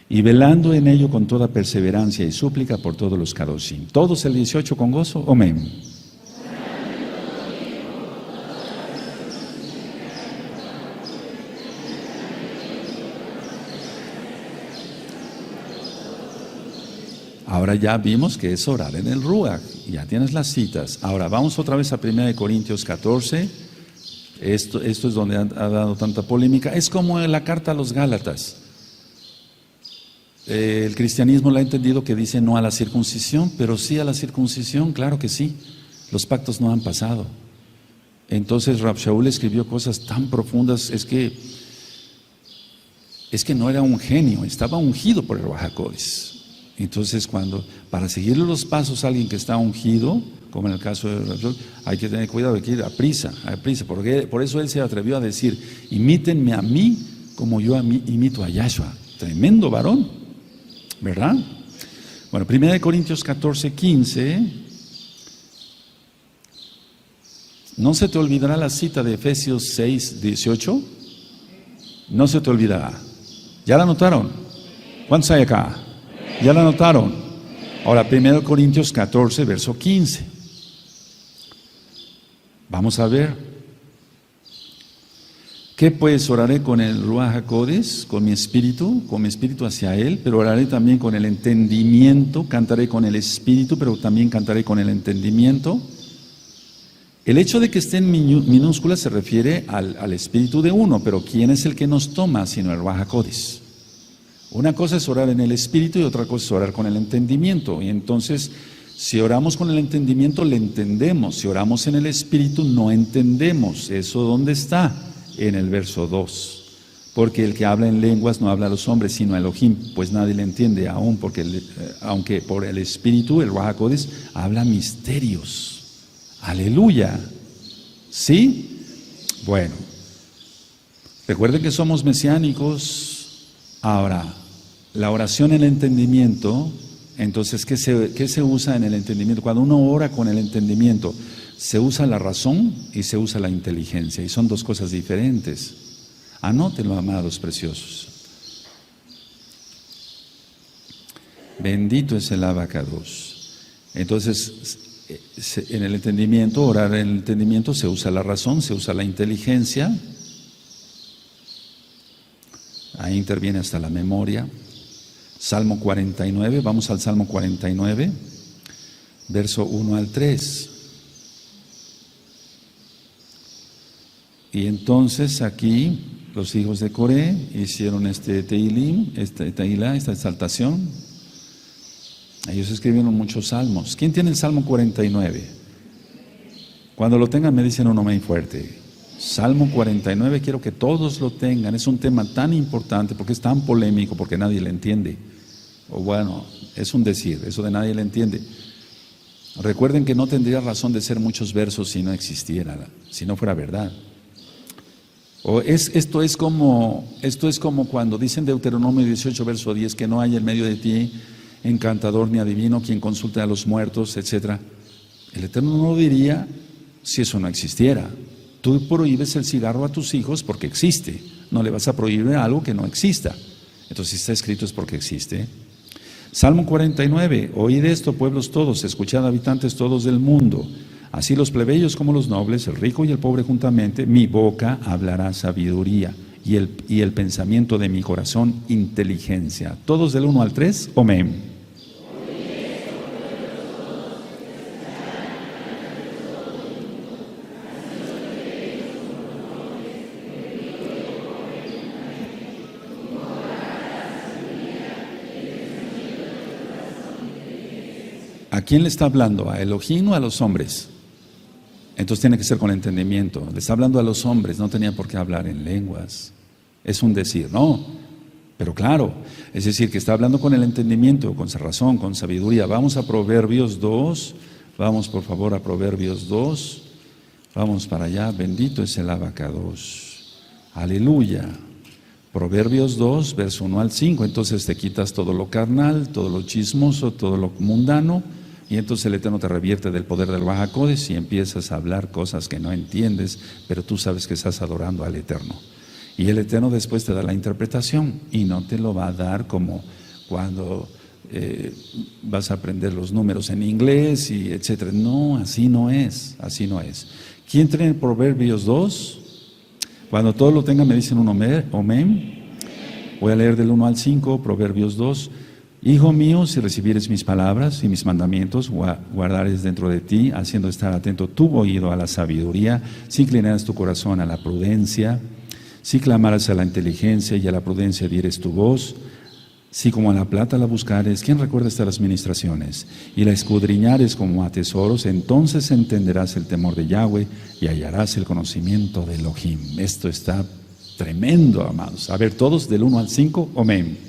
y velando en ello con toda perseverancia y súplica por todos los Kadoshim. ¿Todos el 18 con gozo? Amén. Ahora ya vimos que es orar en el Ruach, ya tienes las citas. Ahora vamos otra vez a 1 Corintios 14, esto es donde ha dado tanta polémica. Es como en la carta a los Gálatas. El cristianismo la ha entendido que dice no a la circuncisión, pero sí a la circuncisión, claro que sí. Los pactos no han pasado. Entonces Rav Shaul escribió cosas tan profundas, es que no era un genio, estaba ungido por el Ruach HaKodesh. Entonces, para seguirle los pasos a alguien que está ungido, como en el caso de Rav Shaul, hay que tener cuidado, hay que ir a prisa, porque por eso él se atrevió a decir, imítenme a mí como yo imito a Yahshua. Tremendo varón, ¿verdad? Bueno, 1 Corintios 14, 15. ¿No se te olvidará la cita de Efesios 6, 18? No se te olvidará. ¿Ya la anotaron? ¿Cuántos hay acá? ¿Ya la anotaron? Ahora, 1 Corintios 14, verso 15. Vamos a ver. ¿Qué pues? Oraré con el Ruach HaKodesh, con mi espíritu hacia Él, pero oraré también con el entendimiento, cantaré con el espíritu, pero también cantaré con el entendimiento. El hecho de que esté en minúscula se refiere al espíritu de uno, pero ¿quién es el que nos toma sino el Ruach HaKodesh? Una cosa es orar en el espíritu y otra cosa es orar con el entendimiento. Y entonces, si oramos con el entendimiento, le entendemos. Si oramos en el espíritu, no entendemos. ¿Eso dónde está? En el verso 2. Porque el que habla en lenguas no habla a los hombres, sino a Elohim, pues nadie le entiende aún, aunque por el espíritu, el Ruach HaKodesh, habla misterios. Aleluya. ¿Sí? Bueno, recuerden que somos mesiánicos. Ahora, la oración en el entendimiento, entonces, ¿qué se usa en el entendimiento? Cuando uno ora con el entendimiento, se usa la razón y se usa la inteligencia, y son dos cosas diferentes. Anótenlo, amados preciosos. Bendito es el Abacados. Entonces, en el entendimiento, orar en el entendimiento, se usa la razón, se usa la inteligencia. Ahí interviene hasta la memoria. Salmo 49, vamos al Salmo 49, verso 1 al 3. Y entonces aquí los hijos de Coré hicieron este Teilim, esta exaltación. Ellos escribieron muchos salmos. ¿Quién tiene el Salmo 49? Cuando lo tengan me dicen un amén fuerte. Salmo 49, quiero que todos lo tengan. Es un tema tan importante porque es tan polémico, porque nadie le entiende. O bueno, es un decir, eso de nadie le entiende. Recuerden que no tendría razón de ser muchos versos si no existiera, si no fuera verdad. Esto es como cuando dicen Deuteronomio 18, verso 10, que no hay en medio de ti encantador ni adivino, quien consulte a los muertos, etc. El Eterno no lo diría si eso no existiera. Tú prohíbes el cigarro a tus hijos porque existe. No le vas a prohibir algo que no exista. Entonces, si está escrito es porque existe. Salmo 49. Oíd esto, pueblos todos, escuchad, habitantes todos del mundo. Así los plebeyos como los nobles, el rico y el pobre juntamente, mi boca hablará sabiduría y el pensamiento de mi corazón inteligencia. Todos del 1 al 3, amén. ¿A quién le está hablando? ¿A Elohim o a los hombres? Entonces tiene que ser con entendimiento. Le está hablando a los hombres, no tenía por qué hablar en lenguas. Es un decir, no. Pero claro, es decir, que está hablando con el entendimiento, con razón, con sabiduría. Vamos a Proverbios 2. Vamos por favor a Proverbios 2. Vamos para allá. Bendito es el Abacados. Aleluya. Proverbios 2, verso 1 al 5. Entonces te quitas todo lo carnal, todo lo chismoso, todo lo mundano. Y entonces el Eterno te revierte del poder del Ruach HaKodesh y empiezas a hablar cosas que no entiendes, pero tú sabes que estás adorando al Eterno. Y el Eterno después te da la interpretación y no te lo va a dar como cuando vas a aprender los números en inglés y etcétera. No, así no es, así no es. ¿Quién tiene Proverbios 2? Cuando todos lo tengan me dicen un amén. Voy a leer del 1 al 5, Proverbios 2. Hijo mío, si recibieres mis palabras y mis mandamientos, guardares dentro de ti, haciendo estar atento tu oído a la sabiduría, si inclinaras tu corazón a la prudencia, si clamaras a la inteligencia y a la prudencia dieres tu voz, si como a la plata la buscares, ¿quién recuerda estas ministraciones? Y la escudriñares como a tesoros, entonces entenderás el temor de Yahweh y hallarás el conocimiento de Elohim. Esto está tremendo, amados. A ver, todos del 1 al 5, amén.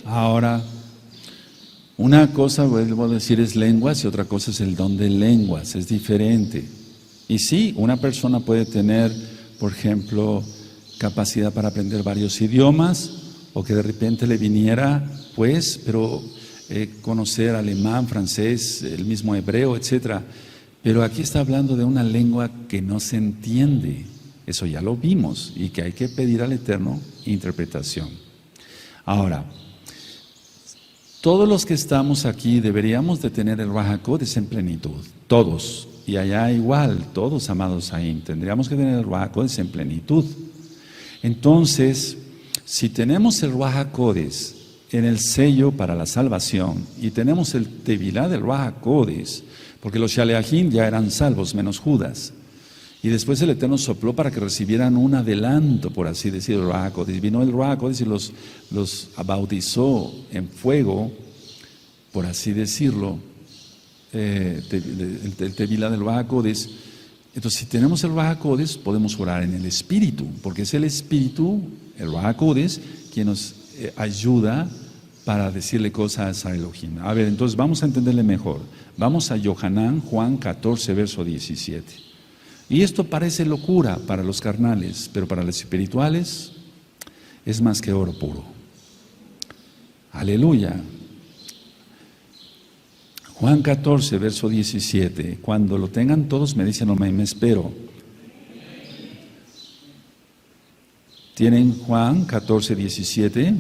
Ahora, una cosa, vuelvo a decir, es lenguas y otra cosa es el don de lenguas, es diferente. Y sí, una persona puede tener, por ejemplo, capacidad para aprender varios idiomas, o que de repente le viniera, pues, pero conocer alemán, francés, el mismo hebreo, etcétera. Pero aquí está hablando de una lengua que no se entiende. Eso ya lo vimos y que hay que pedir al Eterno interpretación. Ahora, todos los que estamos aquí deberíamos de tener el Ruach HaKodesh en plenitud, todos. Y allá igual, todos, amados ahí, tendríamos que tener el Ruach HaKodesh en plenitud. Entonces, si tenemos el Ruach HaKodesh en el sello para la salvación y tenemos el Tevilá del Ruach HaKodesh, porque los Shaleachim ya eran salvos, menos Judas, y después el Eterno sopló para que recibieran un adelanto, por así decirlo, el Ruach HaKodesh. Vino el Ruach HaKodesh y los bautizó en fuego, por así decirlo, el Tevilá del Ruach HaKodesh. Entonces, si tenemos el Ruach HaKodesh, podemos orar en el Espíritu, porque es el Espíritu, el Ruach HaKodesh, quien nos ayuda para decirle cosas a Elohim. A ver, entonces vamos a entenderle mejor. Vamos a Yohanan, Juan 14, verso 17. Y esto parece locura para los carnales, pero para los espirituales es más que oro puro. Aleluya. Juan 14, verso 17. Cuando lo tengan todos me dicen, no me espero. ¿Tienen Juan 14, 17?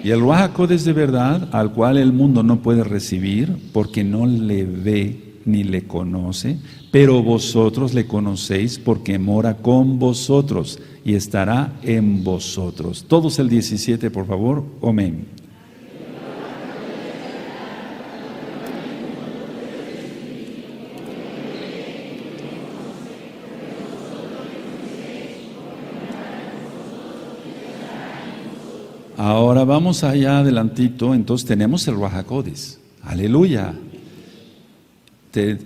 Y el Ruach HaKodesh de verdad, al cual el mundo no puede recibir, porque no le ve ni le conoce, pero vosotros le conocéis porque mora con vosotros y estará en vosotros. Todos el 17, por favor. Amén. Ahora vamos allá adelantito, entonces tenemos el Ruach HaKodesh. Aleluya.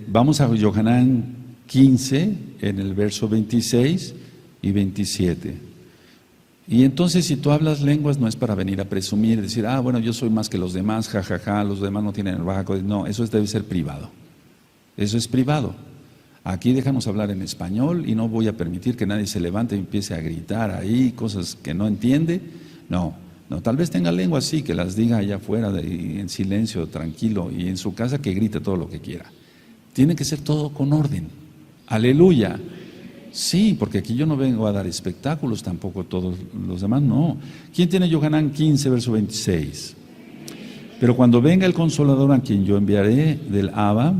Vamos a Yohanan 15, en el verso 26 y 27. Y entonces, si tú hablas lenguas, no es para venir a presumir y decir, bueno, yo soy más que los demás, jajaja, los demás no tienen el Ruach HaKodesh. No, eso debe ser privado. Eso es privado. Aquí déjanos hablar en español y no voy a permitir que nadie se levante y empiece a gritar ahí cosas que no entiende. No, tal vez tenga lengua así, que las diga allá afuera en silencio, tranquilo, y en su casa que grite todo lo que quiera. Tiene que ser todo con orden. Aleluya. Sí, porque aquí yo no vengo a dar espectáculos, tampoco todos los demás, no. ¿Quién tiene Yohanan 15, verso 26? Pero cuando venga el Consolador, a quien yo enviaré del Abba,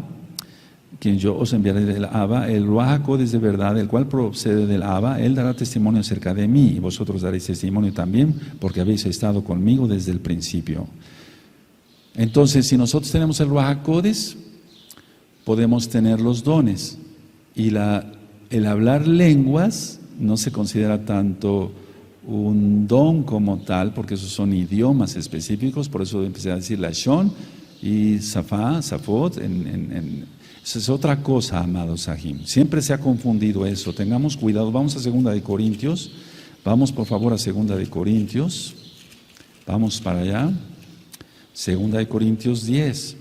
quien yo os enviaré del Abba, el Ruach HaKodesh de verdad, el cual procede del Abba, él dará testimonio acerca de mí, y vosotros daréis testimonio también, porque habéis estado conmigo desde el principio. Entonces, si nosotros tenemos el Ruach HaKodesh, podemos tener los dones. Y el hablar lenguas no se considera tanto un don como tal, porque esos son idiomas específicos, por eso empecé a decir Lashon y Safot. Eso es otra cosa, amados Sahim. Siempre se ha confundido eso, tengamos cuidado. Vamos a 2 de Corintios, vamos por favor a 2 de Corintios, vamos para allá, 2 de Corintios 10.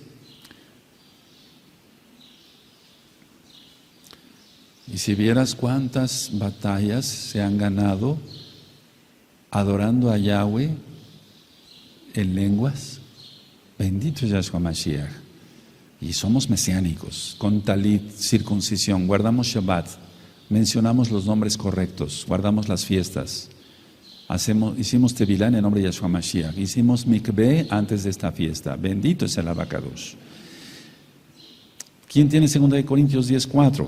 Y si vieras cuántas batallas se han ganado adorando a Yahweh en lenguas, bendito es Yahshua Mashiach. Y somos mesiánicos, con talit, circuncisión, guardamos Shabbat, mencionamos los nombres correctos, guardamos las fiestas, hicimos Tevilá en el nombre de Yahshua Mashiach, hicimos Mikveh antes de esta fiesta, bendito es el Abacadosh. ¿Quién tiene 2 de Corintios 10:4?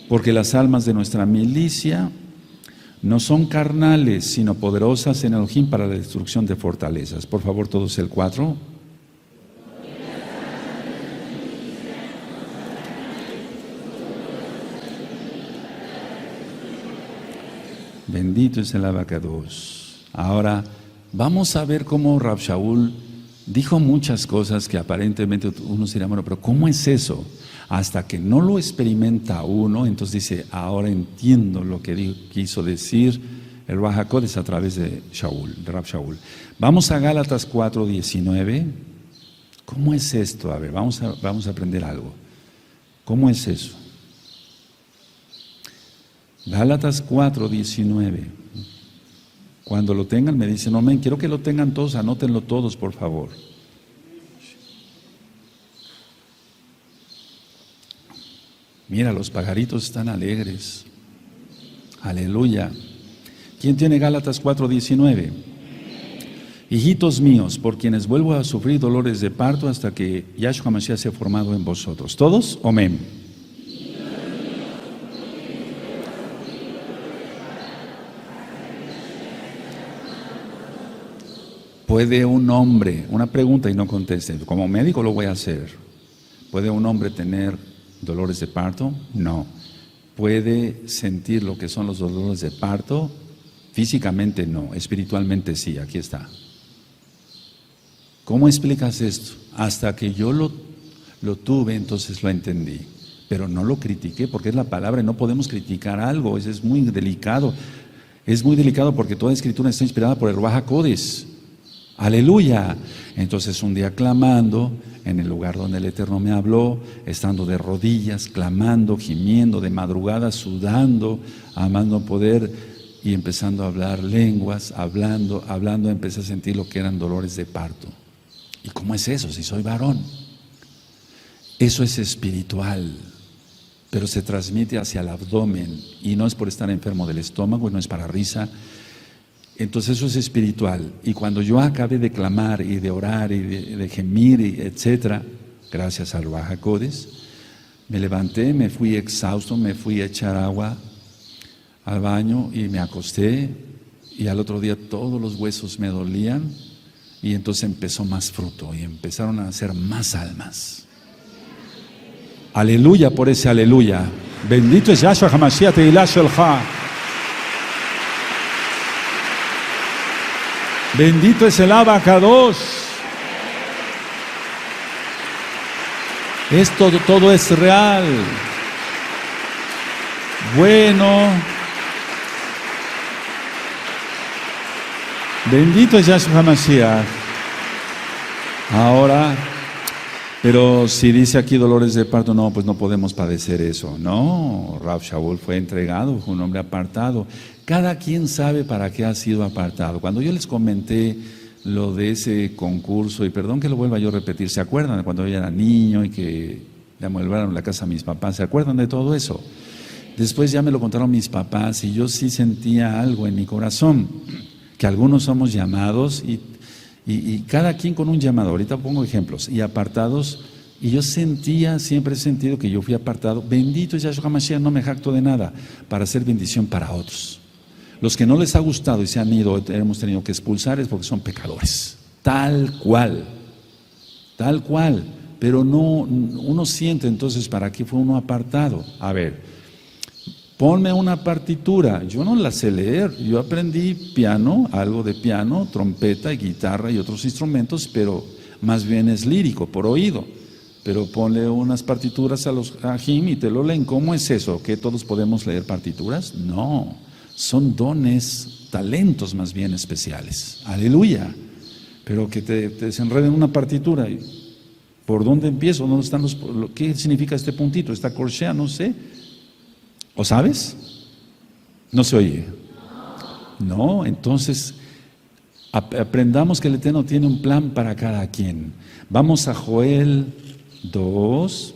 Porque las almas de nuestra milicia no son carnales, sino poderosas en Elohim para la destrucción de fortalezas. Por favor, todos el 4. Bendito es el Abacados. Ahora, vamos a ver cómo Rab Shaul dijo muchas cosas que aparentemente uno se dirá, bueno, pero ¿cómo es eso? Hasta que no lo experimenta uno, entonces dice, ahora entiendo lo que quiso decir el Ruach HaKodesh a través de Rab Shaul. Vamos a Gálatas 4:19. ¿Cómo es esto? A ver, vamos a aprender algo. ¿Cómo es eso? Gálatas 4:19. Cuando lo tengan me dicen amén. Quiero que lo tengan todos, anótenlo todos por favor. Mira, los pajaritos están alegres. Aleluya. ¿Quién tiene Gálatas 4:19? Hijitos míos, por quienes vuelvo a sufrir dolores de parto hasta que Yahshua Mashiach sea formado en vosotros. ¿Todos? Amén. ¿Puede un hombre, una pregunta y no conteste, como médico lo voy a hacer, ¿puede un hombre tener dolores de parto? No. ¿Puede sentir lo que son los dolores de parto? Físicamente no, espiritualmente sí, aquí está. ¿Cómo explicas esto? Hasta que yo lo tuve, entonces lo entendí, pero no lo critiqué porque es la palabra y no podemos criticar algo, eso es muy delicado. Es muy delicado porque toda escritura está inspirada por el Ruach HaKodesh. Aleluya. Entonces un día clamando en el lugar donde el Eterno me habló, estando de rodillas, clamando, gimiendo, de madrugada, sudando, amando poder y empezando a hablar lenguas, hablando, empecé a sentir lo que eran dolores de parto. ¿Y cómo es eso si soy varón? Eso es espiritual, pero se transmite hacia el abdomen y no es por estar enfermo del estómago y no es para risa. Entonces eso es espiritual. Y cuando yo acabé de clamar y de orar y de gemir, etcétera, gracias al Ruach HaKodesh, me levanté, me fui exhausto, me fui a echar agua al baño y me acosté. Y al otro día todos los huesos me dolían y entonces empezó más fruto y empezaron a nacer más almas. Aleluya por ese aleluya. Bendito es Yahshua HaMashiach Tehilah Shelcha. Bendito es el Abacados. Todo es real. Bueno. Bendito es Yahshua HaMashiach. Ahora, pero si dice aquí dolores de parto, no, pues no podemos padecer eso. No, Rav Shaul fue entregado, fue un hombre apartado. Cada quien sabe para qué ha sido apartado. Cuando yo les comenté lo de ese concurso, y perdón que lo vuelva yo a repetir, ¿se acuerdan de cuando yo era niño y que le amueblaron la casa a mis papás? ¿Se acuerdan de todo eso? Después ya me lo contaron mis papás y yo sí sentía algo en mi corazón, que algunos somos llamados y cada quien con un llamado. Ahorita pongo ejemplos, y apartados, y yo sentía, siempre he sentido que yo fui apartado. Bendito es Yahshua HaMashiach, no me jacto de nada, para hacer bendición para otros. Los que no les ha gustado y se han ido, hemos tenido que expulsar, es porque son pecadores. Tal cual. Pero no, uno siente entonces para qué fue uno apartado. A ver, ponme una partitura. Yo no la sé leer. Yo aprendí piano, algo de piano, trompeta y guitarra y otros instrumentos, pero más bien es lírico, por oído. Pero ponle unas partituras a los ajim y te lo leen. ¿Cómo es eso? ¿Que todos podemos leer partituras? No. Son dones, talentos más bien especiales. Aleluya. Pero que te desenreden una partitura. ¿Por dónde empiezo? ¿Dónde están qué significa este puntito? ¿Esta corchea? No sé. ¿O sabes? No se oye. No, entonces aprendamos que el Eterno tiene un plan para cada quien. Vamos a Joel 2.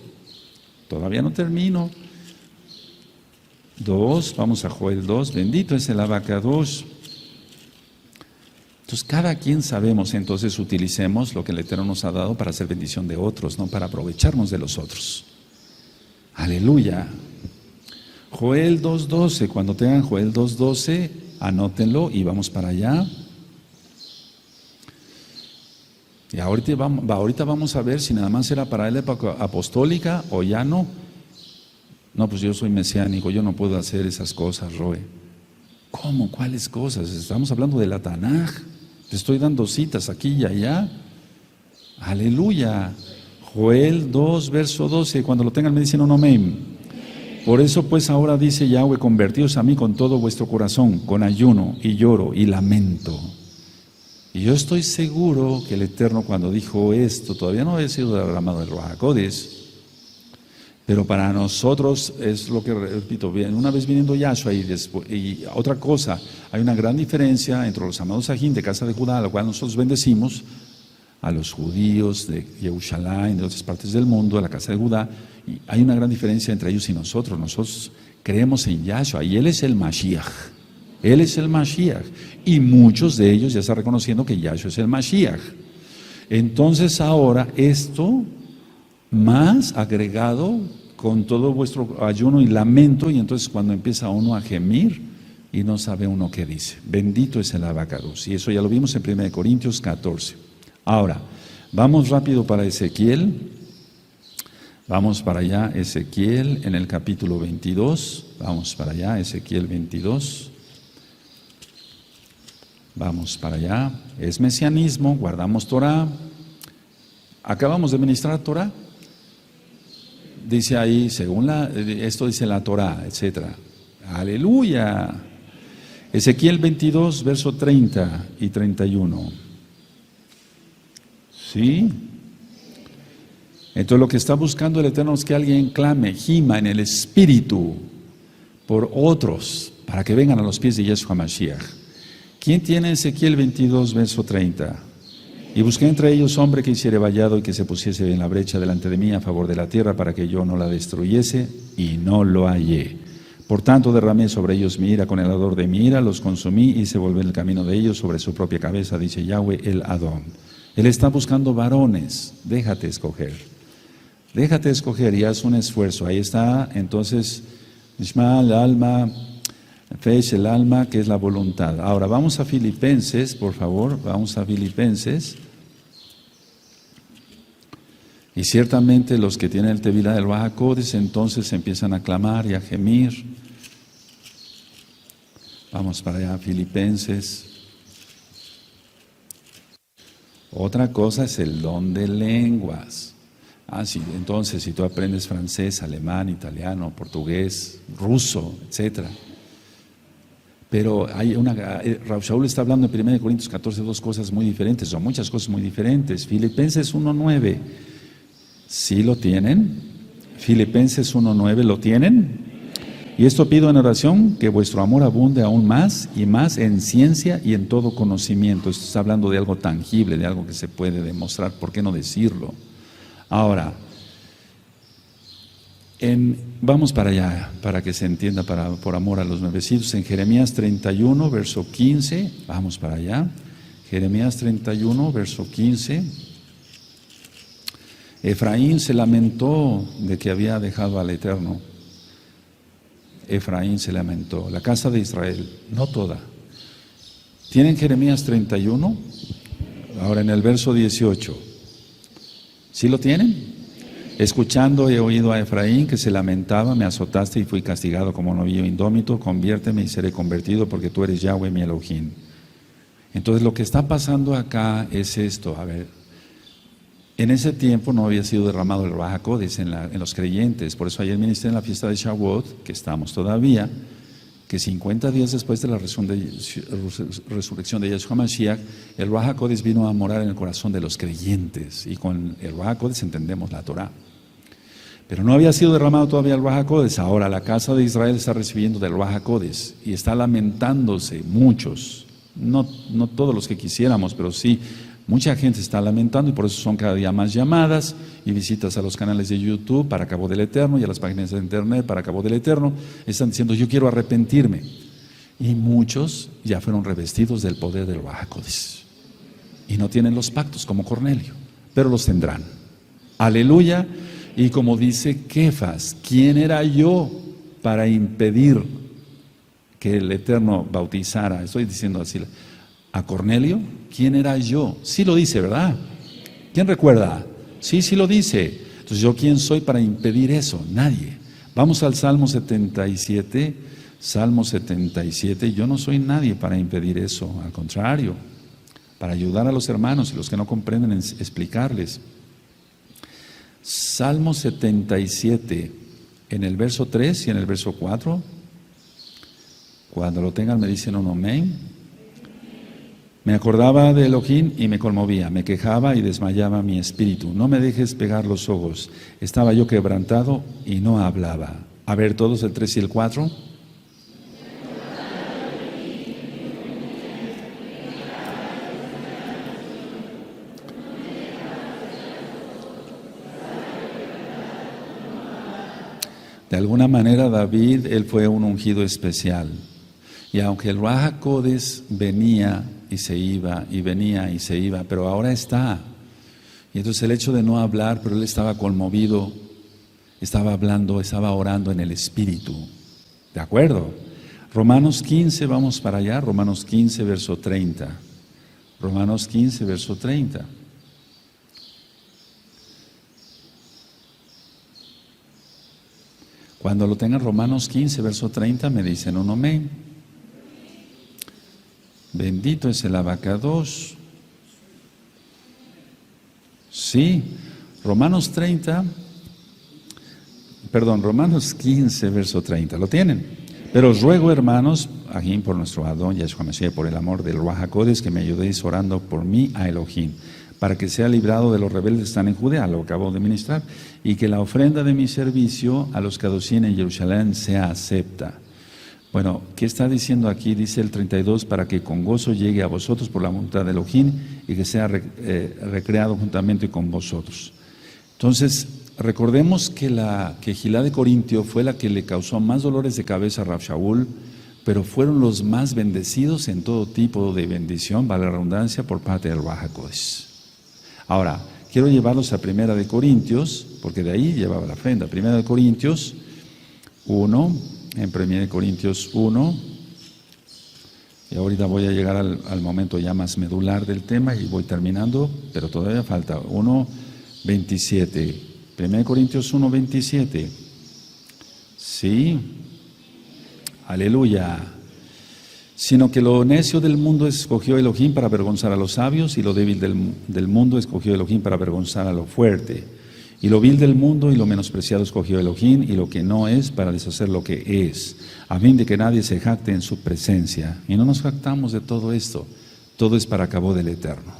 Todavía no termino. 2, vamos a Joel 2, bendito es el Abacados. Entonces cada quien sabemos, entonces utilicemos lo que el Eterno nos ha dado para hacer bendición de otros, no para aprovecharnos de los otros. Aleluya. Joel 2:12, cuando tengan Joel 2:12, anótenlo y vamos para allá. Y ahorita vamos a ver si nada más era para la época apostólica o ya no. No, pues yo soy mesiánico, yo no puedo hacer esas cosas, Roe. ¿Cómo? ¿Cuáles cosas? Estamos hablando de la Tanaj. Te estoy dando citas aquí y allá. Aleluya. Joel 2, verso 12. Cuando lo tengan me dicen un amén. Por eso pues ahora dice Yahweh, convertíos a mí con todo vuestro corazón, con ayuno y lloro y lamento. Y yo estoy seguro que el Eterno cuando dijo esto, todavía no había sido derramado el Ruach HaKodesh. Pero para nosotros es lo que repito, una vez viniendo Yahshua y otra cosa, hay una gran diferencia entre los amados Sajín de casa de Judá, a la cual nosotros bendecimos, a los judíos de Jerusalén, de otras partes del mundo, a la casa de Judá, y hay una gran diferencia entre ellos y nosotros. Nosotros creemos en Yahshua y Él es el Mashiach. Él es el Mashiach. Y muchos de ellos ya están reconociendo que Yahshua es el Mashiach. Entonces ahora esto más agregado con todo vuestro ayuno y lamento, y entonces cuando empieza uno a gemir y no sabe uno qué dice. Bendito es el abacados. Y eso ya lo vimos en 1 Corintios 14. Ahora, vamos rápido para Ezequiel. Vamos para allá, Ezequiel en el capítulo 22. Vamos para allá, Ezequiel 22. Vamos para allá. Es mesianismo, guardamos Torah. Acabamos de ministrar Torah. Dice ahí, según esto dice la Torah, etc. Aleluya. Ezequiel 22, verso 30 y 31. ¿Sí? Entonces lo que está buscando el Eterno es que alguien clame, gima en el Espíritu por otros, para que vengan a los pies de Yeshua Mashiach. ¿Quién tiene Ezequiel 22, verso 30? Y busqué entre ellos hombre que hiciere vallado y que se pusiese en la brecha delante de mí a favor de la tierra para que yo no la destruyese, y no lo hallé. Por tanto derramé sobre ellos mi ira con el ardor de mi ira, los consumí y hice volver el camino de ellos sobre su propia cabeza, dice Yahweh el Adón. Él está buscando varones, déjate escoger y haz un esfuerzo. Ahí está, entonces, Nishma, el alma, Fesh, el alma, que es la voluntad. Ahora vamos a Filipenses, por favor, vamos a Filipenses. Y ciertamente los que tienen el Tevilá del Baja Codes entonces empiezan a clamar y a gemir. Vamos para allá, Filipenses. Otra cosa es el don de lenguas. Sí, entonces si tú aprendes francés, alemán, italiano, portugués, ruso, etc. Pero hay Rav Shaul está hablando en 1 Corintios 14, dos cosas muy diferentes, son muchas cosas muy diferentes. Filipenses 1:9, ¿sí lo tienen? Filipenses 1:9, ¿lo tienen? Y esto pido en oración, que vuestro amor abunde aún más y más en ciencia y en todo conocimiento. Esto está hablando de algo tangible, de algo que se puede demostrar, ¿por qué no decirlo? Ahora, vamos para allá, para que se entienda, por amor a los nuevecitos, en Jeremías 31, verso 15, vamos para allá, Jeremías 31, verso 15, Efraín se lamentó de que había dejado al Eterno. Efraín se lamentó, la casa de Israel, no toda. ¿Tienen Jeremías 31? Ahora en el verso 18. ¿Sí lo tienen? Escuchando he oído a Efraín que se lamentaba, me azotaste y fui castigado como novillo indómito, conviérteme y seré convertido porque tú eres Yahweh mi Elohim. Entonces lo que está pasando acá es esto, a ver. En ese tiempo no había sido derramado el Ruach HaKodesh en los creyentes, por eso ayer ministré en la fiesta de Shavuot, que estamos todavía, que 50 días después de la resurrección de Yeshua Mashiach, el Ruach HaKodesh vino a morar en el corazón de los creyentes, y con el Ruach HaKodesh entendemos la Torah. Pero no había sido derramado todavía el Ruach HaKodesh. Ahora la casa de Israel está recibiendo del Ruach HaKodesh y está lamentándose muchos, no todos los que quisiéramos, pero sí. Mucha gente está lamentando y por eso son cada día más llamadas y visitas a los canales de YouTube para Cabo del Eterno y a las páginas de internet para Cabo del Eterno. Están diciendo, yo quiero arrepentirme. Y muchos ya fueron revestidos del poder del Ruach HaKodesh. Y no tienen los pactos como Cornelio, pero los tendrán. Aleluya. Y como dice Kefas, ¿quién era yo para impedir que el Eterno bautizara? Estoy diciendo así. ¿A Cornelio? ¿Quién era yo? Sí lo dice, ¿verdad? ¿Quién recuerda? Sí lo dice. Entonces, ¿yo quién soy para impedir eso? Nadie. Vamos al Salmo 77. Salmo 77. Yo no soy nadie para impedir eso. Al contrario, para ayudar a los hermanos y los que no comprenden, explicarles. Salmo 77, en el verso 3 y en el verso 4. Cuando lo tengan me dicen un amén. Me acordaba de Elohim y me conmovía, me quejaba y desmayaba mi espíritu. No me dejes pegar los ojos. Estaba yo quebrantado y no hablaba. A ver, todos el 3 y el 4. De alguna manera David, él fue un ungido especial. Y aunque el Ruach HaKodesh venía y se iba, y venía y se iba, pero ahora está. Y entonces el hecho de no hablar, pero él estaba conmovido, estaba hablando, estaba orando en el Espíritu. ¿De acuerdo? Romanos 15, vamos para allá, Romanos 15, verso 30. Romanos 15, verso 30. Cuando lo tengan Romanos 15, verso 30, me dicen un amén. Bendito es el abacados. Sí, Romanos 15, verso 30. ¿Lo tienen? Pero os ruego, hermanos, aquí por nuestro Adón Yahshua Mashiach, por el amor del Ruach HaKodesh, que me ayudéis orando por mí a Elohim, para que sea librado de los rebeldes que están en Judea, lo acabo de ministrar, y que la ofrenda de mi servicio a los Kadoshim en Jerusalén sea acepta. Bueno, ¿qué está diciendo aquí? Dice el 32, para que con gozo llegue a vosotros por la voluntad de Elohim y que sea recreado juntamente con vosotros. Entonces, recordemos que la Quejilá de Corintio fue la que le causó más dolores de cabeza a Rav Shaul, pero fueron los más bendecidos en todo tipo de bendición, vale la redundancia, por parte del Ruach HaKodesh. Ahora, quiero llevarlos a Primera de Corintios, porque de ahí llevaba la ofrenda. Primera de Corintios 1, en Primera de Corintios 1, y ahorita voy a llegar al momento ya más medular del tema y voy terminando, pero todavía falta 1:27. Primera de Corintios 1:27. Sí, aleluya. Sino que lo necio del mundo escogió Elohim para avergonzar a los sabios, y lo débil del mundo escogió Elohim para avergonzar a lo fuerte. Y lo vil del mundo y lo menospreciado escogió Elohim, y lo que no es para deshacer lo que es, a fin de que nadie se jacte en su presencia. Y no nos jactamos de todo esto, todo es para cabo del Eterno.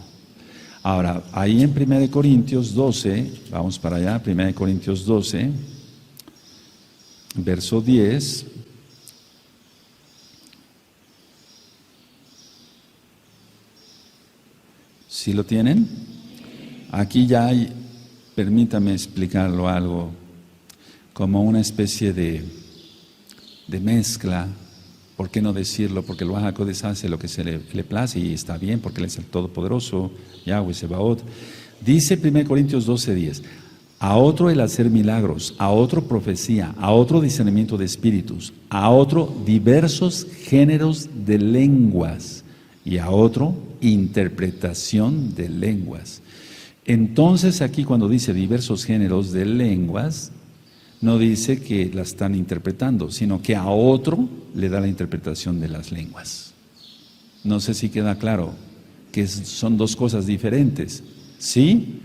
Ahora, ahí en 1 Corintios 12, vamos para allá, 1 Corintios 12, verso 10. ¿Sí lo tienen? Aquí ya hay, permítame explicarlo algo, como una especie de mezcla. ¿Por qué no decirlo? Porque el Ruach HaKodesh hace lo que se le place y está bien, porque Él es el Todopoderoso, Yahweh Sebaot. Dice 1 Corintios 12:10, a otro el hacer milagros, a otro profecía, a otro discernimiento de espíritus, a otro diversos géneros de lenguas y a otro interpretación de lenguas. Entonces aquí cuando dice diversos géneros de lenguas, no dice que la están interpretando, sino que a otro le da la interpretación de las lenguas. No sé si queda claro que son dos cosas diferentes. ¿Sí?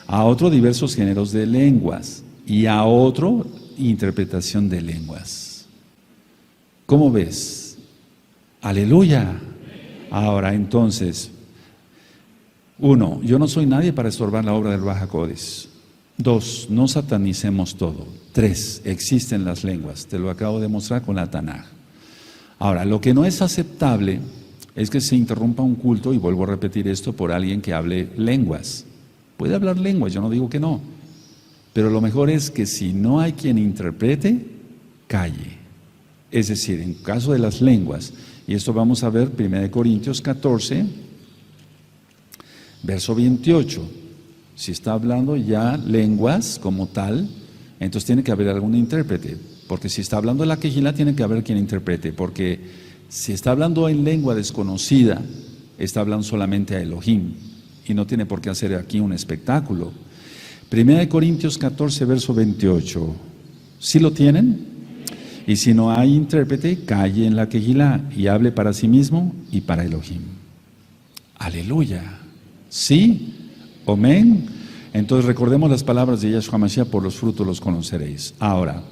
A otro diversos géneros de lenguas y a otro interpretación de lenguas. ¿Cómo ves? Aleluya. Ahora entonces, 1, yo no soy nadie para estorbar la obra del Ruach HaKodesh. 2, no satanicemos todo. 3, existen las lenguas. Te lo acabo de mostrar con la Tanaj. Ahora, lo que no es aceptable es que se interrumpa un culto, y vuelvo a repetir esto, por alguien que hable lenguas. Puede hablar lenguas, yo no digo que no. Pero lo mejor es que si no hay quien interprete, calle. Es decir, en caso de las lenguas, y esto vamos a ver 1 Corintios 14, verso 28. Si está hablando ya lenguas como tal, entonces tiene que haber algún intérprete. Porque si está hablando de la Quejilá, tiene que haber quien interprete. Porque si está hablando en lengua desconocida, está hablando solamente a Elohim. Y no tiene por qué hacer aquí un espectáculo. 1 Corintios 14, verso 28. ¿Sí lo tienen? Y si no hay intérprete, calle en la Quejilá y hable para sí mismo y para Elohim. Aleluya. ¿Sí? Amén. Entonces recordemos las palabras de Yahshua Mashiach: por los frutos los conoceréis. Ahora,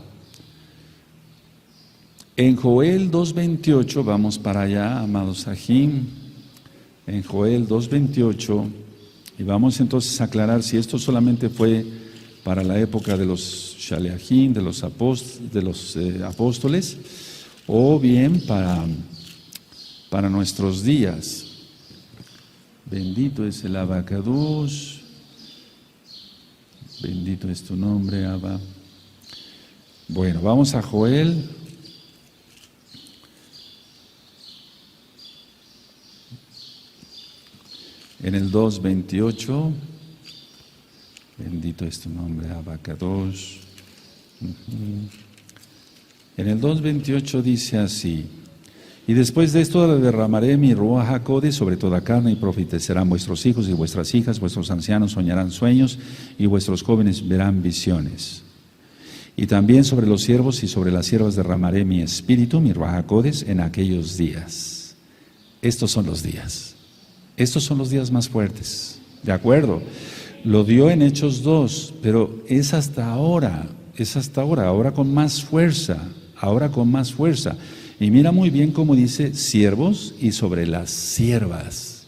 en Joel 2:28, vamos para allá, amados Sahim. en Joel 2:28, y vamos entonces a aclarar si esto solamente fue para la época de los Shaleachim, de los apóstoles, o bien para nuestros días. Bendito es el Abacadush, bendito es tu nombre, Abba. Bueno, vamos a Joel. En el 2:28, bendito es tu nombre, Abacadosh. En el 2:28 dice así: y después de esto derramaré mi Ruach HaKodesh sobre toda carne, y profetizarán vuestros hijos y vuestras hijas, vuestros ancianos soñarán sueños, y vuestros jóvenes verán visiones. Y también sobre los siervos y sobre las siervas derramaré mi espíritu, mi Ruach HaKodesh, en aquellos días. Estos son los días. Estos son los días más fuertes, ¿de acuerdo? Lo dio en Hechos 2, pero es hasta ahora, ahora con más fuerza, Y mira muy bien cómo dice siervos y sobre las siervas,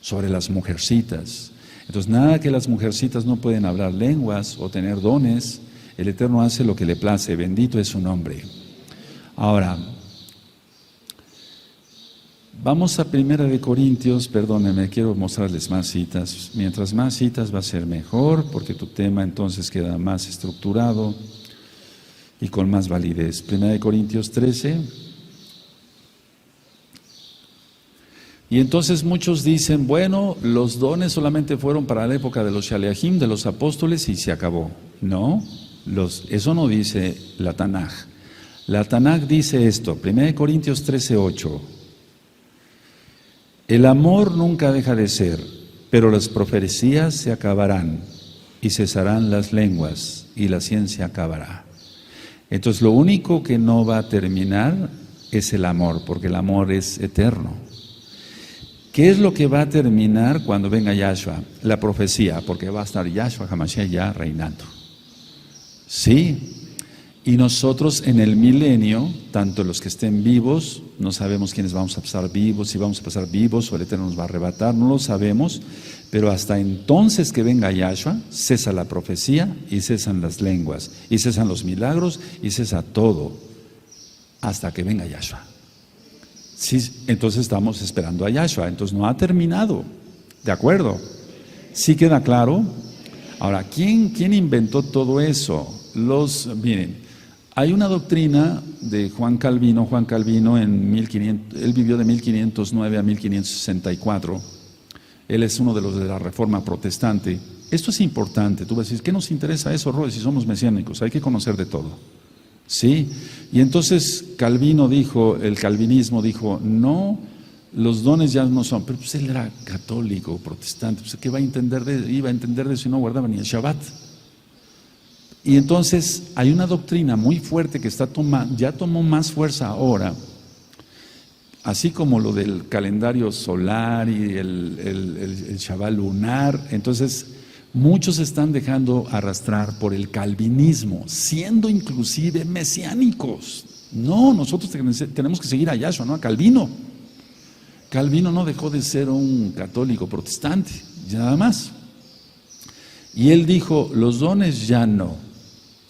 sobre las mujercitas. Entonces, nada que las mujercitas no pueden hablar lenguas o tener dones, el Eterno hace lo que le place, bendito es su nombre. Ahora, vamos a 1 de Corintios, perdónenme, quiero mostrarles más citas. Mientras más citas va a ser mejor, porque tu tema entonces queda más estructurado y con más validez. 1 de Corintios 13. Y entonces muchos dicen, bueno, los dones solamente fueron para la época de los Shaleachim, de los apóstoles, y se acabó. No, eso no dice la Tanaj. La Tanaj dice esto, 1 Corintios 13:8. El amor nunca deja de ser, pero las profecías se acabarán y cesarán las lenguas y la ciencia acabará. Entonces lo único que no va a terminar es el amor, porque el amor es eterno. ¿Qué es lo que va a terminar cuando venga Yahshua? La profecía, porque va a estar Yahshua HaMashiach ya reinando. Sí. Y nosotros en el milenio, tanto los que estén vivos, no sabemos quiénes vamos a pasar vivos, si vamos a pasar vivos o el Eterno nos va a arrebatar, no lo sabemos, pero hasta entonces que venga Yahshua, cesa la profecía y cesan las lenguas, y cesan los milagros y cesa todo, hasta que venga Yahshua. Sí, entonces estamos esperando a Yahshua, entonces no ha terminado, ¿de acuerdo? ¿Sí queda claro? Ahora, ¿quién inventó todo eso? Miren, hay una doctrina de Juan Calvino él vivió de 1509 a 1564, él es uno de los de la Reforma Protestante. Esto es importante, tú vas a decir, ¿qué nos interesa eso, Roy, si somos mesiánicos? Hay que conocer de todo, ¿sí? Y entonces el calvinismo dijo, no, los dones ya no son, pero pues él era católico, protestante, pues ¿qué iba a entender de eso si no guardaba ni el Shabbat? Y entonces hay una doctrina muy fuerte que ya tomó más fuerza ahora, así como lo del calendario solar y el Shabbat lunar. Entonces muchos se están dejando arrastrar por el calvinismo, siendo inclusive mesiánicos. No, nosotros tenemos que seguir a Yahshua, no a Calvino. Calvino no dejó de ser un católico protestante, nada más. Y él dijo, los dones ya no,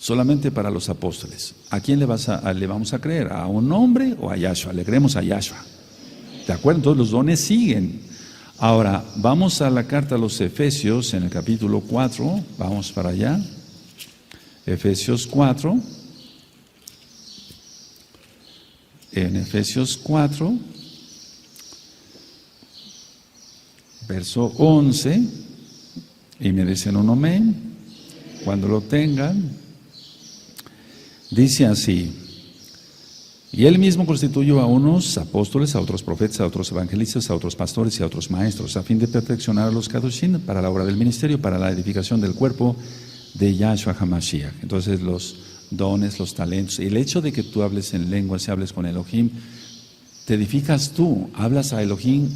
solamente para los apóstoles. ¿A quién le vamos a creer? ¿A un hombre o a Yahshua? Le creemos a Yahshua. ¿De acuerdo? Entonces los dones siguen. Ahora, vamos a la carta a los Efesios en el capítulo 4, vamos para allá. Efesios 4. En Efesios 4, verso 11, y me dicen un amén cuando lo tengan. Dice así: y él mismo constituyó a unos apóstoles, a otros profetas, a otros evangelistas, a otros pastores y a otros maestros, a fin de perfeccionar a los kadoshim para la obra del ministerio, para la edificación del cuerpo de Yahshua HaMashiach. Entonces los dones, los talentos, el hecho de que tú hables en lenguas y hables con Elohim, te edificas tú, hablas a Elohim,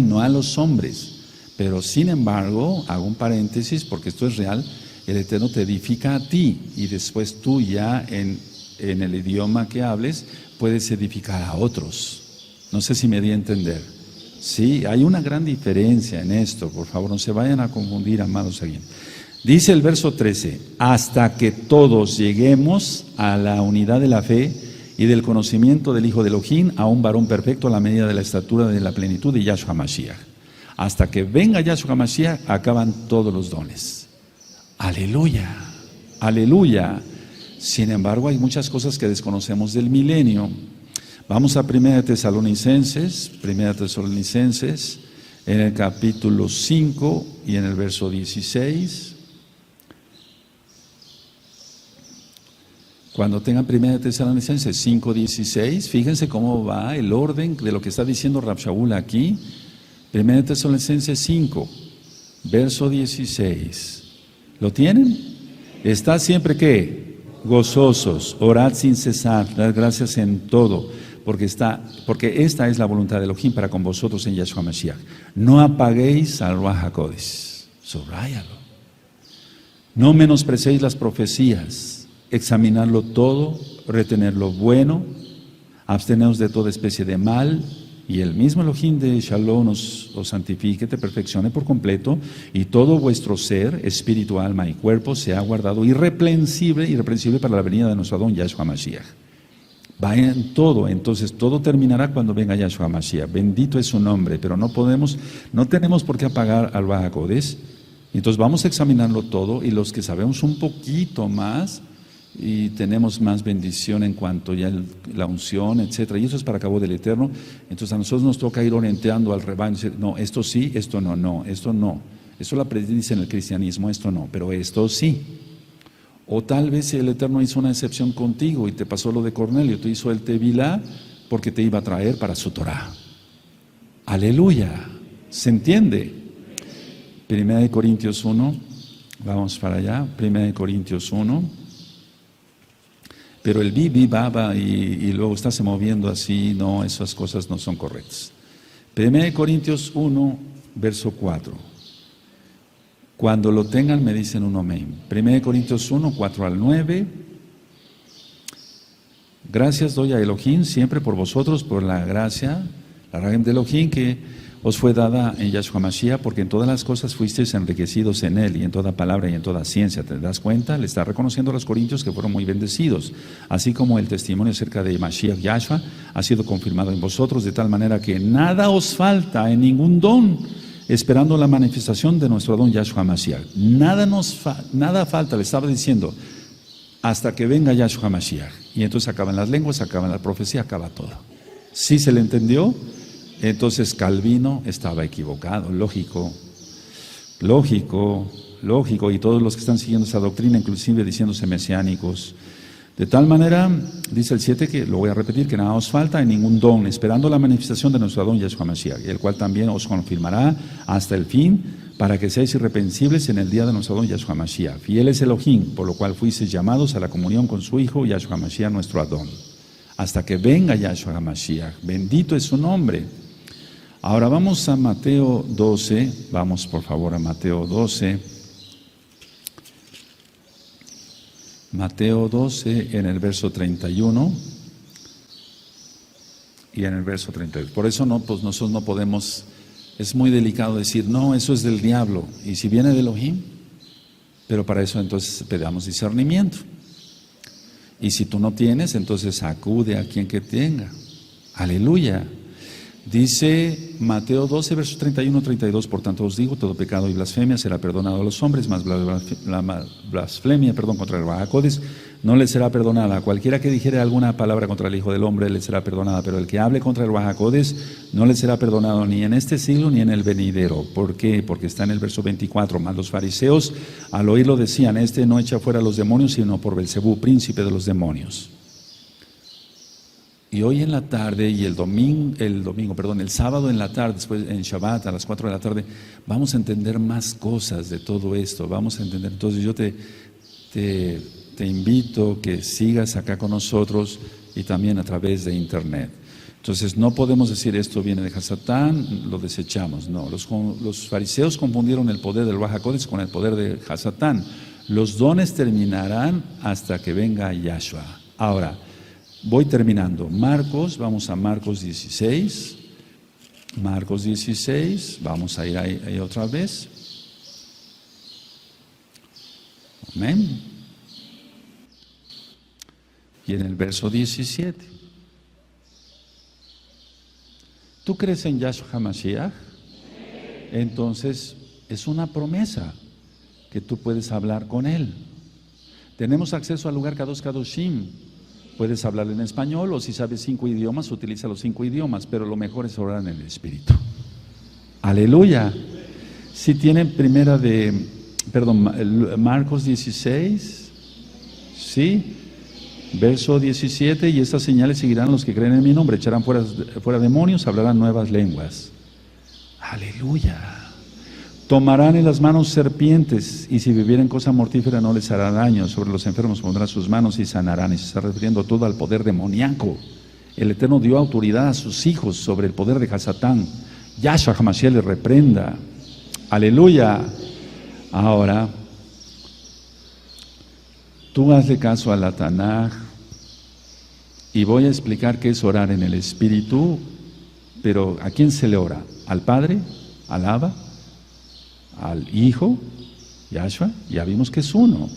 no a los hombres. Pero sin embargo, hago un paréntesis porque esto es real, el Eterno te edifica a ti y después tú ya en el idioma que hables puedes edificar a otros. No sé si me di a entender. Sí, hay una gran diferencia en esto, por favor, no se vayan a confundir, amados aquí. Dice el verso 13, hasta que todos lleguemos a la unidad de la fe y del conocimiento del Hijo de Elohim, a un varón perfecto a la medida de la estatura de la plenitud de Yahshua Mashiach. Hasta que venga Yahshua Mashiach, acaban todos los dones. Aleluya, aleluya. Sin embargo, hay muchas cosas que desconocemos del milenio. Vamos a 1 Tesalonicenses, en el capítulo 5 y en el verso 16. Cuando tengan 1 Tesalonicenses 5, 16, fíjense cómo va el orden de lo que está diciendo Rab Shaul aquí. 1 Tesalonicenses 5, verso 16. ¿Lo tienen? Está siempre ¿qué? Gozosos, orad sin cesar, dad gracias en todo, porque esta es la voluntad de Elohim para con vosotros en Yahshua Mashiach. No apaguéis al Ruach HaKodesh, subráyalo. No menospreciéis las profecías, examinarlo todo, retener lo bueno, absteneos de toda especie de mal, y el mismo Elohim de Shalom os santifique, te perfeccione por completo, y todo vuestro ser, espíritu, alma y cuerpo, sea guardado irreprensible para la venida de nuestro Adón Yahshua Mashiach. Va en todo, entonces todo terminará cuando venga Yahshua Mashiach. Bendito es su nombre, pero no tenemos por qué apagar al Ruach HaKodesh. Entonces vamos a examinarlo todo, y los que sabemos un poquito más y tenemos más bendición en cuanto ya la unción, etcétera, y eso es para cabo del Eterno. Entonces a nosotros nos toca ir orientando al rebaño, decir, no, esto sí, esto no, esto no. Eso la predice en el cristianismo, esto no, pero esto sí. O tal vez el Eterno hizo una excepción contigo y te pasó lo de Cornelio, te hizo el Tevilá porque te iba a traer para su Torah. Aleluya, ¿se entiende? 1 Corintios 1, vamos para allá, 1 Corintios 1. Pero el baba y luego está se moviendo así, no, esas cosas no son correctas. 1 Corintios 1, verso 4. Cuando lo tengan me dicen un amén. 1 Corintios 1, 4 al 9. Gracias doy a Elohim siempre por vosotros, por la gracia, la rajem de Elohim que os fue dada en Yahshua Mashiach, porque en todas las cosas fuisteis enriquecidos en él, y en toda palabra y en toda ciencia. ¿Te das cuenta? Le está reconociendo a los corintios que fueron muy bendecidos, así como el testimonio acerca de Mashiach Yahshua ha sido confirmado en vosotros, de tal manera que nada os falta en ningún don, esperando la manifestación de nuestro don Yahshua Mashiach. Nada falta, le estaba diciendo, hasta que venga Yahshua Mashiach. Y entonces acaban las lenguas, acaban la profecía, acaba todo. ¿Sí se le entendió? Entonces Calvino estaba equivocado, lógico, y todos los que están siguiendo esa doctrina, inclusive diciéndose mesiánicos. De tal manera, dice el 7, que lo voy a repetir, que nada os falta en ningún don, esperando la manifestación de nuestro don Yahshua Mashiach, el cual también os confirmará hasta el fin, para que seáis irreprensibles en el día de nuestro don Yahshua Mashiach. Fiel es Elohim, por lo cual fuisteis llamados a la comunión con su Hijo Yahshua Mashiach, nuestro Adón. Hasta que venga Yahshua Mashiach, bendito es su nombre. Ahora vamos a Mateo 12, vamos por favor a Mateo 12. Mateo 12 en el verso 31 y en el verso 32. Por eso pues nosotros no podemos, es muy delicado decir, no, eso es del diablo. Y si viene de Elohim, pero para eso entonces pedamos discernimiento. Y si tú no tienes, entonces acude a quien que tenga. Aleluya. Dice Mateo 12, versos 31 32, por tanto os digo, todo pecado y blasfemia será perdonado a los hombres, mas la blasfemia, contra el Ruach HaKodesh no le será perdonada. Cualquiera que dijere alguna palabra contra el Hijo del Hombre le será perdonada, pero el que hable contra el Ruach HaKodesh no le será perdonado ni en este siglo ni en el venidero. ¿Por qué? Porque está en el verso 24, mas los fariseos al oírlo decían, este no echa fuera a los demonios, sino por Belcebú, príncipe de los demonios. Y hoy en la tarde y el sábado en la tarde, después en Shabbat a las 4 de la tarde, vamos a entender más cosas de todo esto, vamos a entender. Entonces yo te invito que sigas acá con nosotros y también a través de internet. Entonces no podemos decir esto viene de Hasatán, lo desechamos. No, los fariseos confundieron el poder del Ruach HaKodesh con el poder de Hasatán. Los dones terminarán hasta que venga Yahshua. Ahora, voy terminando. Vamos a Marcos 16. Marcos 16, vamos a ir ahí otra vez. Amén. Y en el verso 17. ¿Tú crees en Yahshua HaMashiach? Entonces es una promesa que tú puedes hablar con Él. Tenemos acceso al lugar Kadosh Kadoshim. Puedes hablar en español o si sabes 5 idiomas, utiliza los 5 idiomas, pero lo mejor es orar en el Espíritu. Aleluya. Si tienen Marcos 16, ¿sí? Verso 17, y estas señales seguirán los que creen en mi nombre, echarán fuera demonios, hablarán nuevas lenguas. Aleluya. Tomarán en las manos serpientes, y si bebieren cosa mortífera no les hará daño. Sobre los enfermos pondrán sus manos y sanarán. Y se está refiriendo todo al poder demoníaco. El Eterno dio autoridad a sus hijos sobre el poder de Hasatán. Yahshua HaMashiach les reprenda. Aleluya. Ahora, tú hazle caso a la Tanaj, y voy a explicar qué es orar en el Espíritu, pero ¿a quién se le ora? ¿Al Padre? ¿Al Abba? ¿Al Hijo? Yahshua, ya vimos que es uno.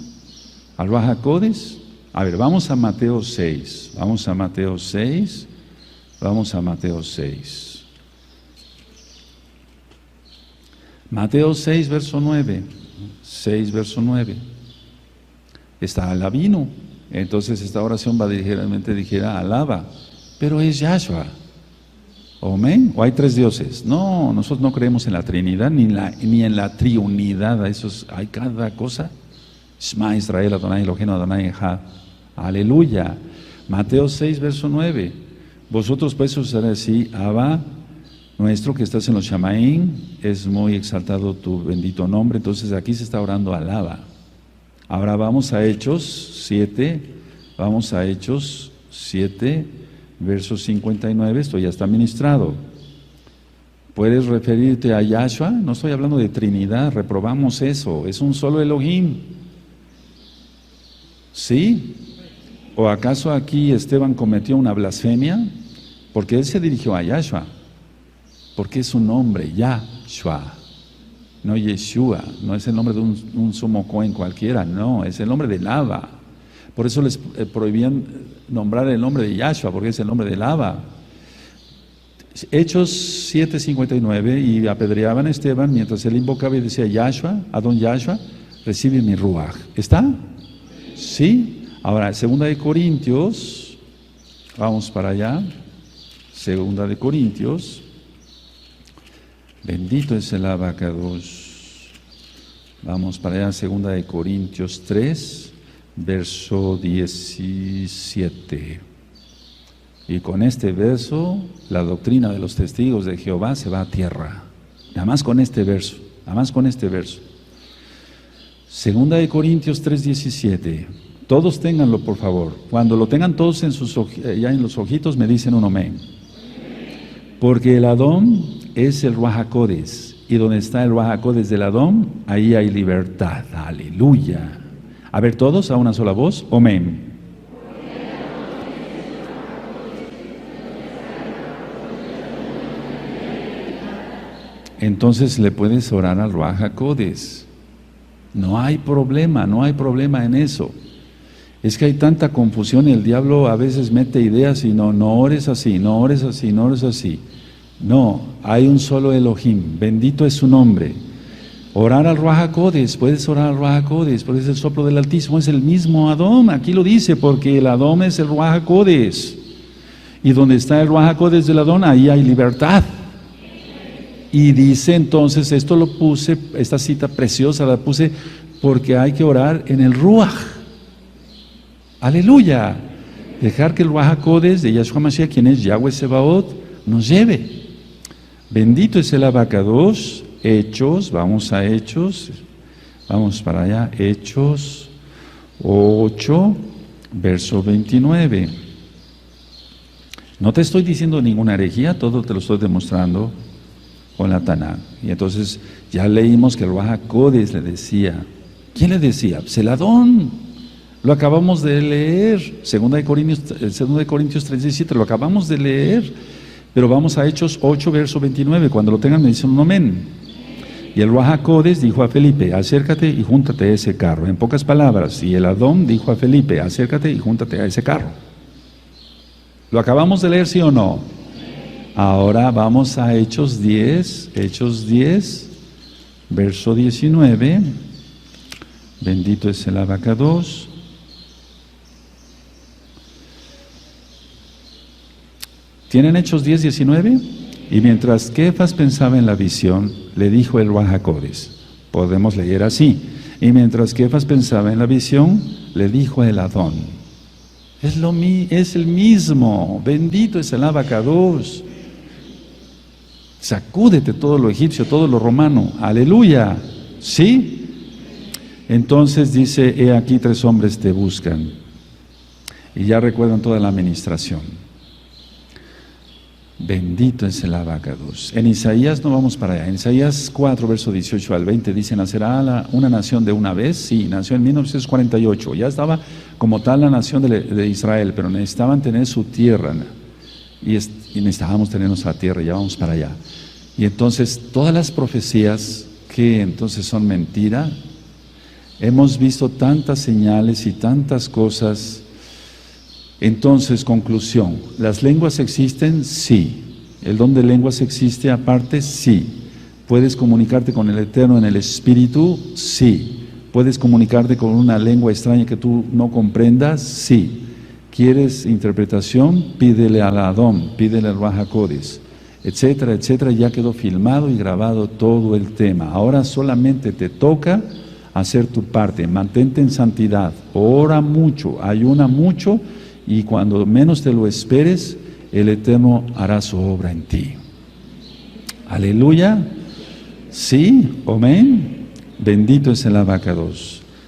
¿Al Ruach HaKodesh? A ver, vamos a Mateo 6, vamos a Mateo 6, Mateo 6, verso 9, 6, verso 9. Está alabino, entonces esta oración va ligeramente dijera alaba, pero es Yahshua. Amén. ¿O hay 3 dioses? No, nosotros no creemos en la Trinidad ni en la triunidad. Hay cada cosa. Shema Israel, Adonai Eloheinu, Adonai Echad. Aleluya. Mateo 6, verso 9. Vosotros pues usaré así, Abba nuestro que estás en los Shamaim, es muy exaltado tu bendito nombre. Entonces aquí se está orando al Abba. Ahora vamos a Hechos 7, verso 59, esto ya está ministrado. ¿Puedes referirte a Yahshua? No estoy hablando de Trinidad, reprobamos eso, es un solo Elohim. ¿Sí? ¿O acaso aquí Esteban cometió una blasfemia? Porque él se dirigió a Yahshua, porque es un nombre, Yahshua. No Yeshua, no es el nombre de un sumo cohen cualquiera, no, es el nombre del Abba. Por eso les prohibían nombrar el nombre de Yahshua, porque es el nombre del Abba. Hechos 7:59, y apedreaban a Esteban mientras él invocaba y decía, Yahshua, Adón Yahshua, recibe mi ruaj. ¿Está? ¿Sí? Ahora, 2 Corintios, vamos para allá, 2 Corintios. Bendito es el Abacados. Vamos para allá, 2 Corintios 3, verso 17. Y con este verso, la doctrina de los testigos de Jehová se va a tierra. Nada más con este verso, 2 Corintios 3, 17. Todos ténganlo, por favor. Cuando lo tengan todos ya en los ojitos, me dicen un amén. Porque el Adón es el Ruach HaKodesh, y donde está el Ruach HaKodesh del Adón, ahí hay libertad. Aleluya. A ver, todos a una sola voz, amén. Entonces le puedes orar al Ruach HaKodesh. No hay problema en eso. Es que hay tanta confusión y el diablo a veces mete ideas y no ores así, no ores así, no ores así. No, hay un solo Elohim, bendito es su nombre. Orar al Ruach HaKodesh, puedes orar al Ruach HaKodesh, porque es el soplo del Altísimo, es el mismo Adón, aquí lo dice, porque el Adón es el Ruach HaKodesh. Y donde está el Ruach HaKodesh del Adón, ahí hay libertad. Y dice entonces, esto lo puse, esta cita preciosa la puse, porque hay que orar en el Ruach. Aleluya. Dejar que el Ruach HaKodesh de Yahshua Mashiach, quien es Yahweh Sebaot, nos lleve. Bendito es el Abacados. Hechos, vamos a Hechos, vamos para allá, Hechos 8, verso 29. No te estoy diciendo ninguna herejía, todo te lo estoy demostrando con la Tanaj. Y entonces ya leímos que el Ruach HaKodesh le decía, ¿quién le decía? Pues el Adón. Lo acabamos de leer, 2 Corintios 3:17, lo acabamos de leer. Pero vamos a Hechos 8, verso 29. Cuando lo tengan me dicen un amén. Y el Ruaj HaKodesh dijo a Felipe, acércate y júntate a ese carro. En pocas palabras, y el Adón dijo a Felipe, acércate y júntate a ese carro. ¿Lo acabamos de leer, sí o no? Ahora vamos a Hechos 10, verso 19. Bendito es el Abacados. ¿Tienen Hechos 10, 19? Y mientras Kefas pensaba en la visión, le dijo el Ruaj HaKodesh. Podemos leer así. Y mientras Kefas pensaba en la visión, le dijo el Adón. Es el mismo. Bendito es el Abacados. Sacúdete todo lo egipcio, todo lo romano. Aleluya. ¿Sí? Entonces dice, he aquí 3 hombres te buscan. Y ya recuerdan toda la administración. Bendito es el Abacados. En Isaías no vamos para allá. En Isaías 4, verso 18 al 20 dice, ¿nacerá una nación de una vez? Sí, nació en 1948. Ya estaba como tal la nación de Israel, pero necesitaban tener su tierra. Y necesitábamos tener nuestra tierra, ya vamos para allá. Y entonces todas las profecías que entonces son mentira, hemos visto tantas señales y tantas cosas. Entonces, conclusión, ¿las lenguas existen? Sí. ¿El don de lenguas existe aparte? Sí. ¿Puedes comunicarte con el Eterno en el Espíritu? Sí. ¿Puedes comunicarte con una lengua extraña que tú no comprendas? Sí. ¿Quieres interpretación? Pídele al Adón, pídele al Ruaj HaKodesh, etcétera, etcétera. Ya quedó filmado y grabado todo el tema. Ahora solamente te toca hacer tu parte. Mantente en santidad, ora mucho, ayuna mucho, y cuando menos te lo esperes, el Eterno hará su obra en ti. Aleluya. Sí, amén. Bendito es el Abacados.